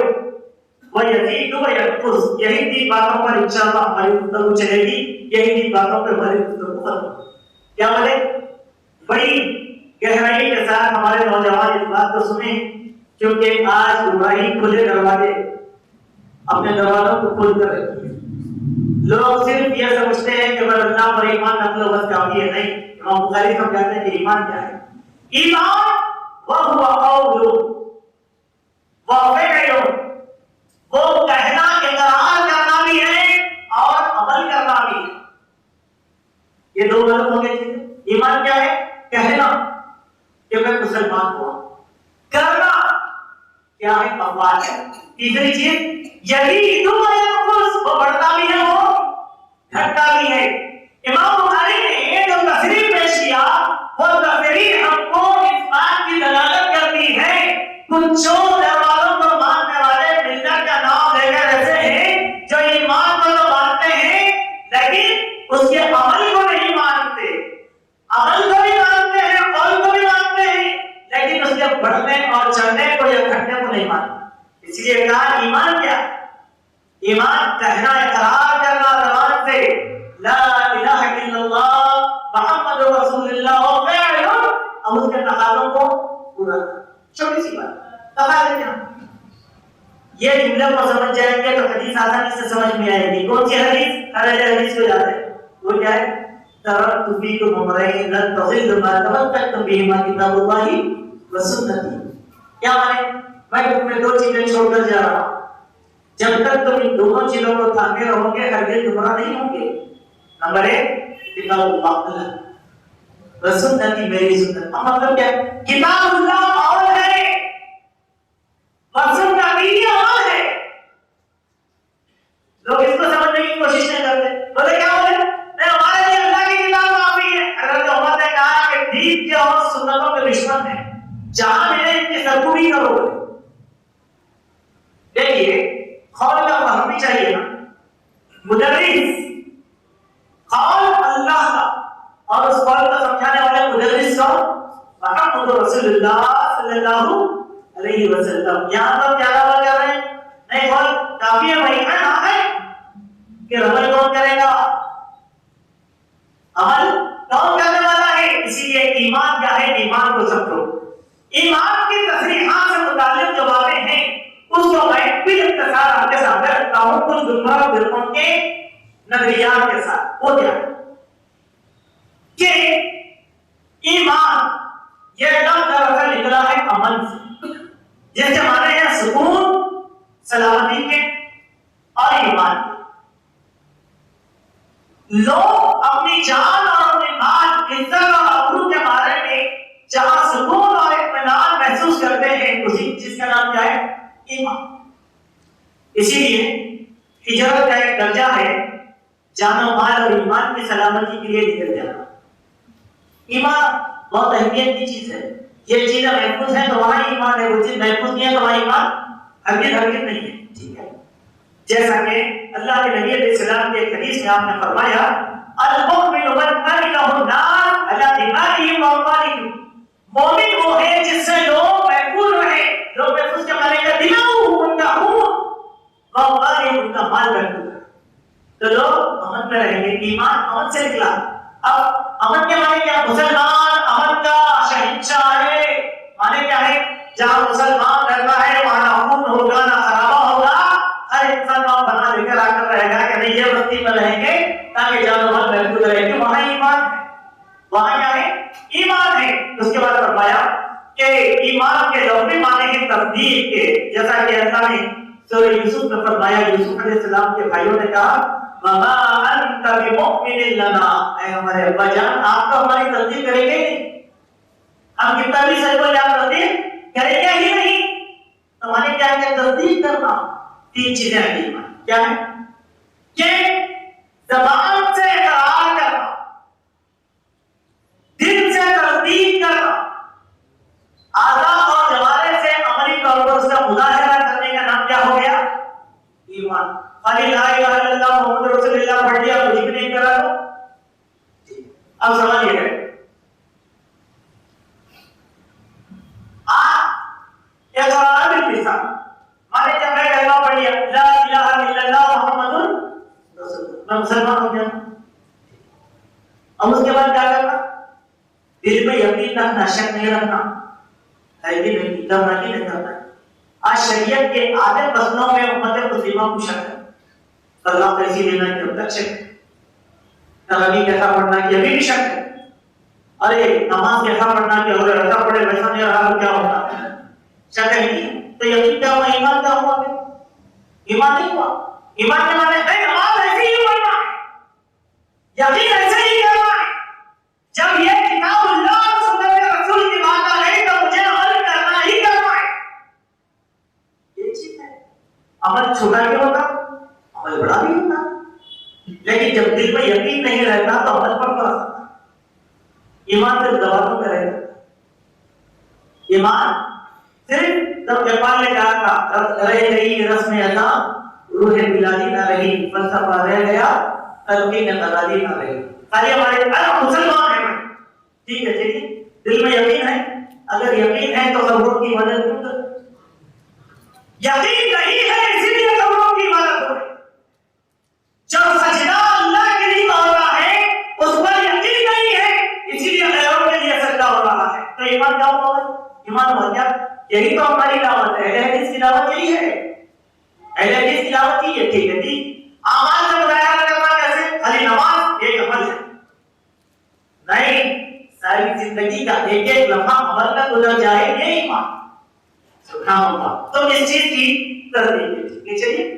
وَيَزِيدُ وَيَنقُصُ۔ یہی تین باتوں پر انشاءاللہ ہماری گفتگو چلے گی، یہی تین باتوں پر ہماری گفتگو ختم ہوگی۔ کیا بولے؟ بڑی گہرائی کے ساتھ ہمارے نوجوان اس بات کو سنیں، کیونکہ آج گمراہی کھلے دروازے اپنے دروازوں کو کھول کر رکھی ہے۔ لوگ صرف یہ سمجھتے ہیں کہ بس اللہ پر ایمان رکھ لو بس کافی ہے، نہیں۔ امام بخاری سمجھاتے ہیں کہ ایمان کیا ہے؟ ایمان وَهُوَ قَوْلٌ وَفِعْلٌ، وہ کہنا اقرار کرنا بھی ہے اور عمل کرنا بھی ہے۔ یہ دو غلط ہو گئے چیزیں۔ ایمان کیا ہے؟ کہنا کہ میں مسلمان ہوں، کرنا کیا ہے؟ افعال ہے۔ تیسری چیز یزید وینقص، وہ بڑھتا بھی ہے وہ گھٹتا بھی ہے۔ امام بخاری نے جو تصریح پیش کیا وہ تصریح ہم کو اس بات کی دلالت کرتی ہے کچھ دروازوں کو ماننے والے ملت کا نام لے کر ایسے ہیں جو ایمان کو تو مانتے ہیں لیکن اس کے عمل کو نہیں مانتے، عمل کو بھی مانتے ہیں، قول کو بھی مانتے ہیں، لیکن اس کے بڑھنے اور چڑھنے کو یا گھٹنے کو نہیں مانتے۔ اس لیے کہا ایمان کیا؟ ایمان کہنا اقرار کرنا زبان سے لا الہ الا اللہ محمد رسول اللہ و فعل، اب اس کے تقاضوں کو پورا کرنا۔ چھوٹی سی بات تقاضے کیا؟ یہ جملے کو سمجھ جائیں گے تو حدیث آسانی سے سمجھ میں آئے گی۔ کون سی حدیث؟ ہر حدیث کو یاد ہے، وہ کیا ہے؟ ترکت فیکم امرین لن تضلوا ما تمسکتم بہما کتاب اللہ و سنتی۔ کیا مانے؟ میں تمہیں دو چیزیں چھوڑ کر جا رہا ہوں، جب تک تم ان دونوں چیزوں کو تھامے رہو گے ہرگز گمراہ نہیں ہوں گے۔ نمبر ایک کتاب اللہ و سنتی، میری سنت۔ مطلب کیا؟ کتاب اللہ اور ہے اور سنتی اور ہے۔ لوگ اس کو سمجھنے کی کوشش نہیں کرتے، بولے کیا بولے؟ نہیں ہمارے لیے اللہ کی کتاب کافی ہے۔ اگر تو عمر نے کہا کہ دین کے اور سنتوں کے دشمن ہیں، جہاں ملے ان کی سرکوبی کرو۔ دیکھیے قول کا فہم بھی چاہیے نا، مدرس قول اللہ کا اور اس قول کو سمجھانے والے مدرس کو محمد رسول اللہ صلی اللہ علیہ وسلم۔ یہاں پر کیا دعویٰ کر رہے ہیں؟ نہیں قول کافی ہے بھائی، ہے کہ عمل کون کرے گا؟ عمل کون کرنے والا ہے؟ اسی لیے ایمان کیا ہے؟ ایمان کو سمجھو۔ ایمان کی تصریحات سے متعلق جو باتیں ہیں اس کو میں پھر اختصار آپ کے سامنے رکھتا ہوں کچھ گمراہ فرقوں کے نظریات کے ساتھ۔ وہ کیا ہے کہ ایمان یہ لفظ دراصل نکلا ہے امن سے، جس کے معنی ہے سکون، سلامتی کے اور ایمان کے۔ لوگ اپنی جان اور اپنے مال، عزت اور آبرو کے بارے میں اسی لیے ہجرت کا ایک درجہ ہے جان و مال اور ایمان کی سلامتی کے لیے نکل جانا. ایمان بہت اہمیت کی چیز ہے. یہ چیزیں محفوظ ہیں تو وہاں ایمان ہے, وہ چیز محفوظ نہیں ہے تو وہاں ایمان ہرگز نہیں ہے. ٹھیک ہے, جیسا کہ اللہ کے نبی علیہ السلام کے ایک حدیث میں آپ نے فرمایا المؤمن من امنه الناس على دمائه واموالهم. مومن وہ ہے جس سے لوگ محفوظ رہے, لوگ محفوظ کے معنی کا دماغ ان کا خون واموالهم ان کا مال محفوظ ہے. تو لوگ امن میں رہیں گے. ایمان امن سے نکلا. اب امن کے معنی کیا؟ مسلمان امن کا شہنشاہ ہے. معنی کیا ہے؟ جہاں مسلمان رہتا ہے وہاں نہ خون ہوگا نہ خرابہ ہوگا. ہر انسان وہاں بنا لے کر آ کر رہے گا کہ نہیں یہ بستی میں رہیں گے تاکہ جان و مال محفوظ رہے گی. وہاں ایمان ہے. وہاں کیا ہے؟ ایمان ہے. اس کے بعد فرمایا کہ ایمان کے لفظی معنی کی تصدیق کے, جیسا کہ اللہ نے سورہ یوسف میں فرمایا, یوسف علیہ السلام کے بھائیوں نے کہا وما انت بمؤمن لنا, اے ہمارے ابا جان آپ تو ہماری تصدیق کریں گے نہیں, ہم کتنا بھی سچ بولے آپ تصدیق کریں گے ہی نہیں. تو ہمارے کیا ہے؟ تصدیق کرنا. تین چیزیں ہیں ایمان. کیا ہے؟ کہ زبان سے اقرار کرنا, دل سے تصدیق کرنا, اعضاء اور جوارح سے عملی طور پر اس کا مظاہرہ کرنے کا نام کیا ہو گیا؟ ایمان. خالی لا الہ الا اللہ محمد رسول اللہ پڑھ لیا کچھ بھی نہیں کرا تو اب سوال یہ ہے اقرار باللسان مانے جب میں کلمہ پڑھ لیا لا الہ الا اللہ محمد رسول اللہ میں مسلمان ہو گیا. اب اس کے بعد کیا کرنا؟ دل میں یقین رکھنا, شک نہیں رکھنا ہے کہ نہیں دم نہیں کرنا. آج شریعت کے آدھے مسئلوں میں امت مسلمہ کو شک ہے. اللہ کیسی لینا ہے جب تک شک ہے. تراویح کیسا پڑھنا ہے یہ بھی شک ہے. ارے نماز کیسا پڑھنا ہے اگر ایسا پڑھے ویسا نہیں رہا تو کیا ہوگا؟ شک ہے نہیں. تو یقین کیا ہوا؟ ایمان کیا ہوا؟ ایمان نہیں ہوا. ایمان کے معنی ہے نماز ایسے ہی پڑھنا ہے, یقین ایسے ہی کرنا ہے. جب یہ کتاب اللہ اور سنت رسول کی بات آ گئی تو مجھے عمل کرنا ہی کرنا ہے. یہ چیز ہے. عمل چھوٹا کیوں ہوتا؟ عمل بڑا بھی ہوتا. لیکن جب دل میں یقین نہیں رہتا تو عمل پر پڑ سکتا. ایمان صرف زبانوں میں رہتا. ایمان صرف جب جاپان نے کہا تھا رہ گئی رسم ادا روح ملادی نہ رہی, فلسفہ رہ گیا تلقین غزالی نہ رہی. خالی ہمارے مسلمان ہیں ٹھیک ہے, ٹھیک ہے, دل میں یقین ہے. اگر یقین ہے تو قبروں کی مدد کیوں کر؟ یقین نہیں ہے اسی لیے قبروں کی مدد ہو رہی. جب سجدہ اللہ کے لیے ہو رہا ہے اس پر یقین نہیں ہے اسی لیے غیروں کے لیے سجدہ ہو رہا ہے. تو ایمان کیا ہوگا؟ ایمان ہو کیا؟ یہی تو ہماری دعوت ہے. اہل حدیث کی دعوت یہی ہے. اہل حدیث کی دعوت یہی ہے. ٹھیک ہے جی, اعمال سے مظاہرہ کرنا کیسے؟ خالی نماز ایک عمل ہے نہیں, ساری زندگی کا ایک ایک لمحہ عمل کا گزر جائے یہ ایمان. سبحان اللہ. تو اس چیز کی تصدیق ہے. ٹھیک ہے, چلیے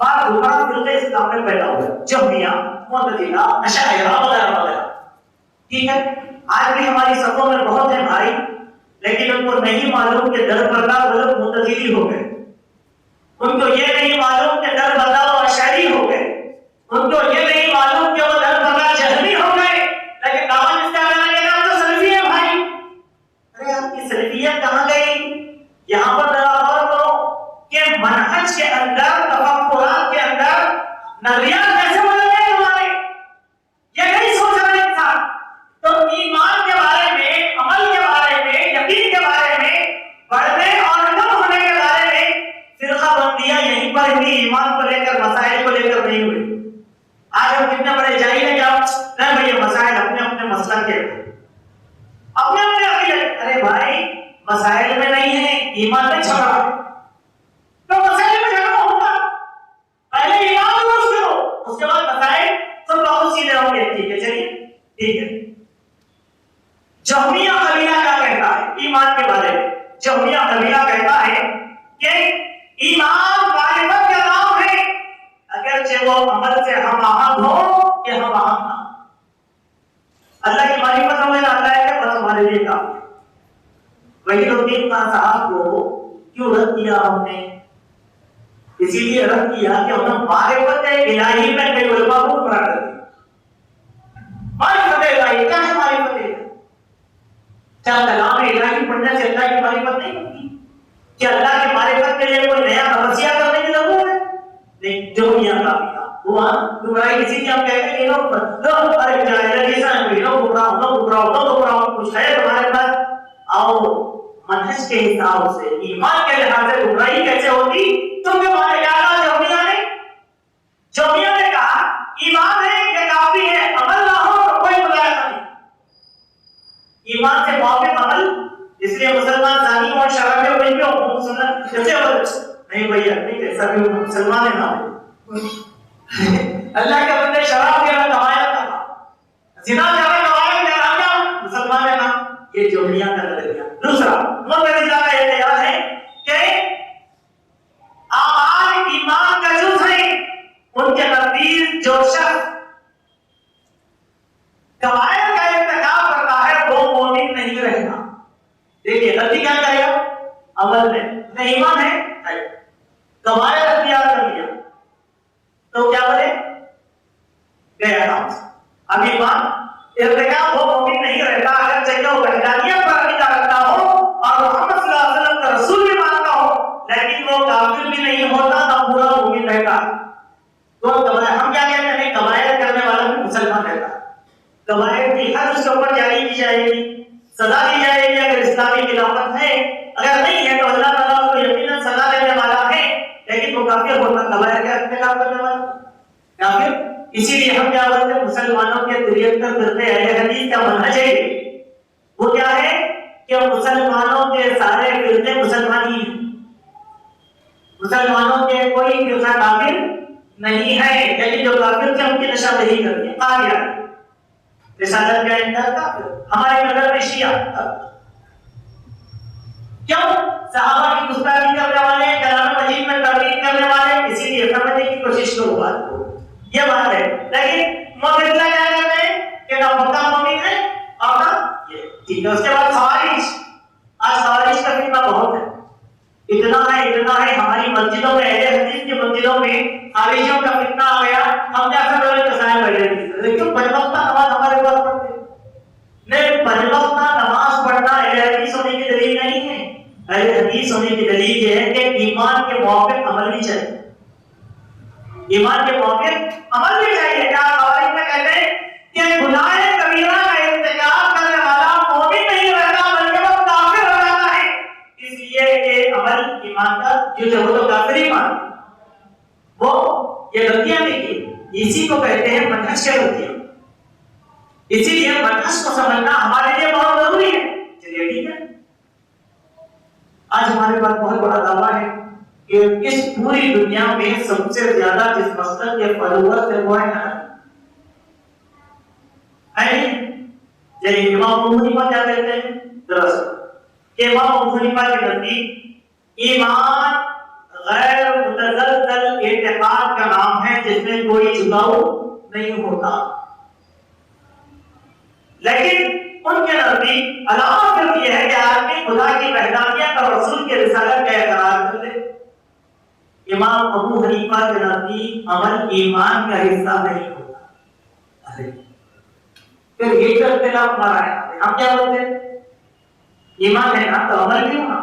بات دوبارہ فرقے اسلام میں پیدا ہوا جہمیہ, معتزلہ, اشاعرہ وغیرہ وغیرہ. ٹھیک ہے, آج بھی ہماری صفوں میں بہت ہیں بھائی, لیکن ان کو نہیں معلوم کہ در بدر وہ لوگ معتزلی ہو گئے. ان کو یہ نہیں معلوم کہ در بدر وہ اشعری ہو گئے. ان کو یہ نہیں معلوم کہ وہ در بدر جہمی ہو گئے. لیکن دعوت اس کا کرنا یہ تو سلفی ہے بھائی. ارے آپ کی سلفیت کہاں گئی؟ یہاں پر ذرا غور کرو کہ منہج کے اندر, تفکرات کے اندر نظریات کیسے بدل گئے ہمارے. یہ نہیں سوچ رہے انسان. تو ایمان کے بارے میں, عمل کے بارے میں, یقین کے بارے میں, بڑھنے اور کم ہونے کے بارے میں فرقہ بندیاں یہیں پر بھی ایمان کو لے کر, مسائل کو لے کر نہیں ہوئی. آج ہم کتنے بڑے جاہل ہیں کہ آپ نہیں بھائی یہ مسائل اپنے اپنے مسئلہ کے اپنے اپنے عقیدے. ارے بھائی مسائل میں نہیں ہے, ایمان میں چھپا ہے. تو مسائل میں جھگڑا ہوگا, پہلے ایمان درست کرو اس کے بعد مسائل سب بہت سیدھے ہوں گے. ٹھیک ہے, چلیے ٹھیک ہے. جہمیہ قبیلہ کیا کہتا ہے ایمان کے بارے میں؟ جہمیہ قبیلہ کہتا ہے کہ ایمان معرفت کا نام ہے اگرچہ وہ عمل سے ہم آہنگ ہو کہ ہم آہنگ نہ. اللہ کی معرفت ہمیں آتا ہے کہ بس ہمارے لیے کام ہے. وحید الدین خان صاحب کو کیوں رد کیا ہم نے؟ اسی لیے رد کیا کہ انہوں معرفت الہی میں کئی علماء کو گمراہ کر دیا. معرفت الہی کیا ہے؟ معرفت الہی کیا کلام الہی پڑھنے سے اللہ کی معرفت نہیں ہوتی؟ کیا اللہ کی معرفت کے لیے کوئی نیا تپسیہ کرنے کی ضرورت ہے؟ نہیں. جو میاں کا وہ گمراہی کسی کی ہم کہتے ہیں کہ لوگ ارے جیسا ہے لوگ گمراہ کچھ ہے تمہارے پاس. آؤ منہج کے حساب سے ایمان کے لحاظ سے گمراہی کیسے ہوتی؟ تم کے بارے کیا کہا جومیہ نے؟ جومیہ نے کہا ایمان ہے یہ کافی ہے، عمل نہ ہو تو کوئی ملائقہ نہیں. ایمان سے موافق عمل، اس لیے مسلمان زانی اور شراب کے اوپر بھی حکم سننا کیسے عمل نہیں بھیا نہیں ایسا بھی مسلمان ہے نہ اللہ کے بندے شراب کے رنگ کمایا کرنا، زنا کے رنگ کمایا کرنا، مسلمان ہے نا. یہ جومیہ کا نظریہ. دوسرا معتزلہ کا اعتراض ہے کہ اعمال ایمان کا جز ہے. ان کے نزدیک جو شخص کبائر کا ارتکاب کرتا ہے وہ مومن نہیں رہتا. دیکھیے غلطی کیا کرے گا؟ عمل میں ایمان ہے، کبائر اختیار کر لیا تو کیا بولے؟ گیا نام سے. اب ایمان ارتکاب وہ مومن نہیں رہتا اگر چاہیے وہ وحدانیت پر عقیدہ رکھتا ہو اور محمد صلی اللہ علیہ وسلم کا رسول بھی مانتا ہو، لیکن وہ کافر بھی نہیں ہوتا نہ پورا مومن رہتا. تو ہم کیا کہتے ہیں؟ کبائر کرنے والا بھی مسلمان رہتا. کبائر کی حد اس کے اوپر جاری کی جائے گی، سزا دی جائے گی اگر اسلامی خلافت ہے. اگر نہیں ہے تو اللہ تعالیٰ اس کو یقیناً سزا دینے والا ہے، لیکن وہ کافر ہوتا کبائر کا ارتکاب کرنے والا کافر. اسی لیے ہم کیا بولتے ہیں؟ مسلمانوں کے 73 فرقے اہل حدیث کا منہج ہے وہ کیا ہے کہ مسلمانوں کے سارے فرقے مسلمان ہی ہیں. مسلمانوں کے کوئی فرقہ کافر نہیں ہے، لیکن جو کافر تھے ان کی نشاندہی کر دی. قادیانی رسالت کا انکار کافر. ہمارے نظر میں شیعہ کیوں؟ صحابہ کی گستاخی کرنے والے، کلام مجید میں تردید کرنے والے. اسی لیے سمجھنے کی کوشش کرو بات کو، یہ بات ہے. لیکن معتزلہ کیا کہتے ہیں کہ نہ مکہ مومن ہے اور نہ یہ ٹھیک ہے. اس کے بعد خوارج. آج خوارج کا فتنہ بہت ہے، اتنا ہے ہماری مسجدوں میں، اہل حدیث کی مسجدوں میں خارجیوں کا فتنہ آ گیا. ہم کیا کر رہے ہیں؟ کسائے بیٹھے ہیں. لیکن پنجوقتہ نماز ہمارے پاس پڑھتے نہیں. پنجوقتہ نماز پڑھنا اہل حدیث ہونے کی دلیل نہیں ہے. اہل حدیث ہونے کی دلیل یہ ہے کہ ایمان کے موافق عمل بھی چاہیے. ایمان کے موافق عمل بھی چاہیے. کیا خوارج میں کہتے ہیں کہ گناہ کبیرہ کا ارتکاب کرنے والا مومن نہیں رہتا بلکہ وہ کافر ہو جاتا ہے. اس لیے یہ عمل ایمان کا جو وہ تو کافر ہی مان وہ یہ غلطیاں نہیں کی. اسی کو کہتے ہیں منہج کی غلطیاں. اسی لیے منہج کو سمجھنا ہمارے لیے بہت ضروری ہے. چلیے ٹھیک ہے. آج ہمارے پاس بہت بڑا دعویٰ ہے کہ اس پوری دنیا میں سب سے زیادہ جس مسلک کے فالوورز ہیں وہ ہیں امام ابو حنیفہ کیا کہتے ہیں؟ دراصل کہ امام ابو حنیفہ کے نزدیک ایمان غیر متزلزل اعتقاد کا نام ہے جس میں کوئی جھکاؤ نہیں ہوتا. لیکن ان کے نزدیک علامت صرف یہ ہے کہ آدمی خدا کی وحدانیت اور رسول کے رسالت کا اقرار کر لے. امام ابو حنیفہ کے نزدیک عمل ایمان کا حصہ نہیں ہوتا. پھر یہ جو اختلاف ہمارا ہے، ہم کیا بولتے ہیں؟ ایمان ہے نا تو عمل بھی ہونا.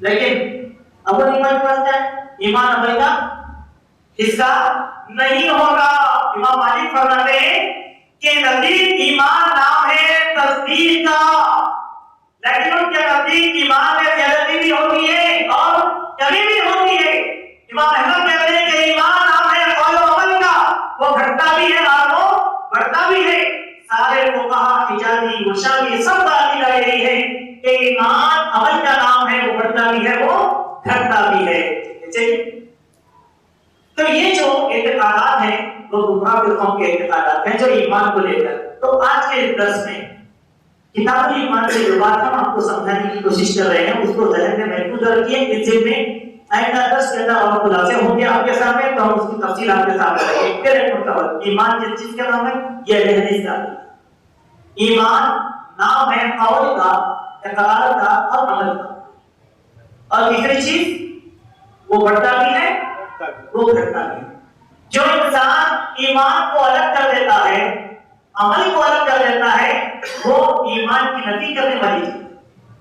لیکن ابو حنیفہ کے پاس کیا ہے؟ ایمان عمل کا حصہ نہیں ہوگا. امام مالک فرماتے ہیں کہ نزدیک ایمان نام ہے تصدیق کا، لیکن ان کے نزدیک ایمان میں زیادتی بھی ہوتی ہے اور کمی بھی ہوتی ہے. امام احمد کہتے ہیں کہ ایمان نام ہے قول و عمل کا، وہ گھٹتا بھی ہے اور وہ بڑھتا بھی ہے. سارے فقہا حجازی وشامی سب کا عقیدہ یہی ہے کہ ایمان عمل کا نام ہے، وہ بڑھتا بھی ہے وہ گھٹتا بھی ہے. تو یہ جو اعتقادات ہیں وہ گمراہ فرقوں کے اعتقادات ہیں جو ایمان کو لے کر. تو آج کے درس میں کتاب ایمان سے جو بات ہم آپ کو سمجھانے کی کوشش کر رہے ہیں اس کو ذہن میں محفوظ رکھیے. اس ذہن میں آئندہ درس کے اندر اور خلاصے ہوں گے آپ کے سامنے تو ہم اس کی تفصیل آپ کے سامنے رکھیں گے. پھر ایک مرتبہ ایمان جس چیز کا نام ہے یہ اہل حدیث کا ایمان نام ہے قول کا، اقرار کا اور عمل کا. اور تیسری چیز وہ بڑھتا بھی ہے وہ گھٹتا بھی ہے۔ جو انسان ایمان کو الگ کر دیتا ہے، عمل کو الگ کر دیتا ہے، وہ ایمان کی نفی کرنے والی ہے۔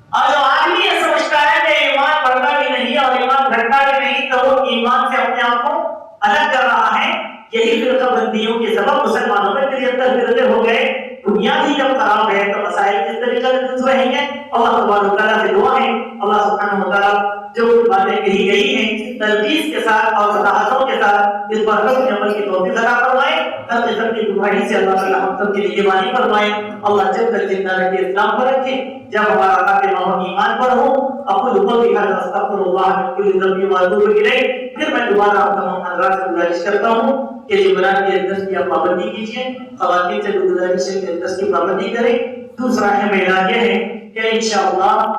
اور جو آدمی یہ سمجھتا ہے کہ ایمان بڑھتا بھی نہیں اور ایمان گھٹتا بھی نہیں، تو وہ ایمان سے اپنے آپ کو الگ کر رہا ہے۔ یہی فرقہ بندیوں کے سبب مسلمانوں میں 73 فرقے ہو گئے۔ بنیاد ہی جب خراب ہے تو مسائل کس طریقے سے درست رہیں گے؟ اللہ تبارک و تعالیٰ سے دعا ہے اللہ سبحانہ و تعالیٰ جو باتیں کہی گئی ہیں تلخیص کے ساتھ اور وضاحتوں کے ساتھ اس پر حسن عمل کی توفیق عطا فرمائے۔ ہر قسم کی گمراہی سے اللہ تعالیٰ ہم سب کے لیے حفاظت فرمائے۔ اللہ جب تک زندہ رکھے اسلام پر رکھے، جب ہمارا خاتمہ ہو ایمان پر ہو۔ اقول قولی ھذا استغفر اللہ من کل ذنب واتوب الیہ۔ پھر میں دوبارہ آپ تمام حضرات سے گزارش کرتا ہوں کہ جمعرات کے درس کی آپ پابندی کیجیے، خواتین سے گزارش ہے کہ درس کی پابندی کریں۔ دوسرا اہم اعلان یہ ہے کہ انشاءاللہ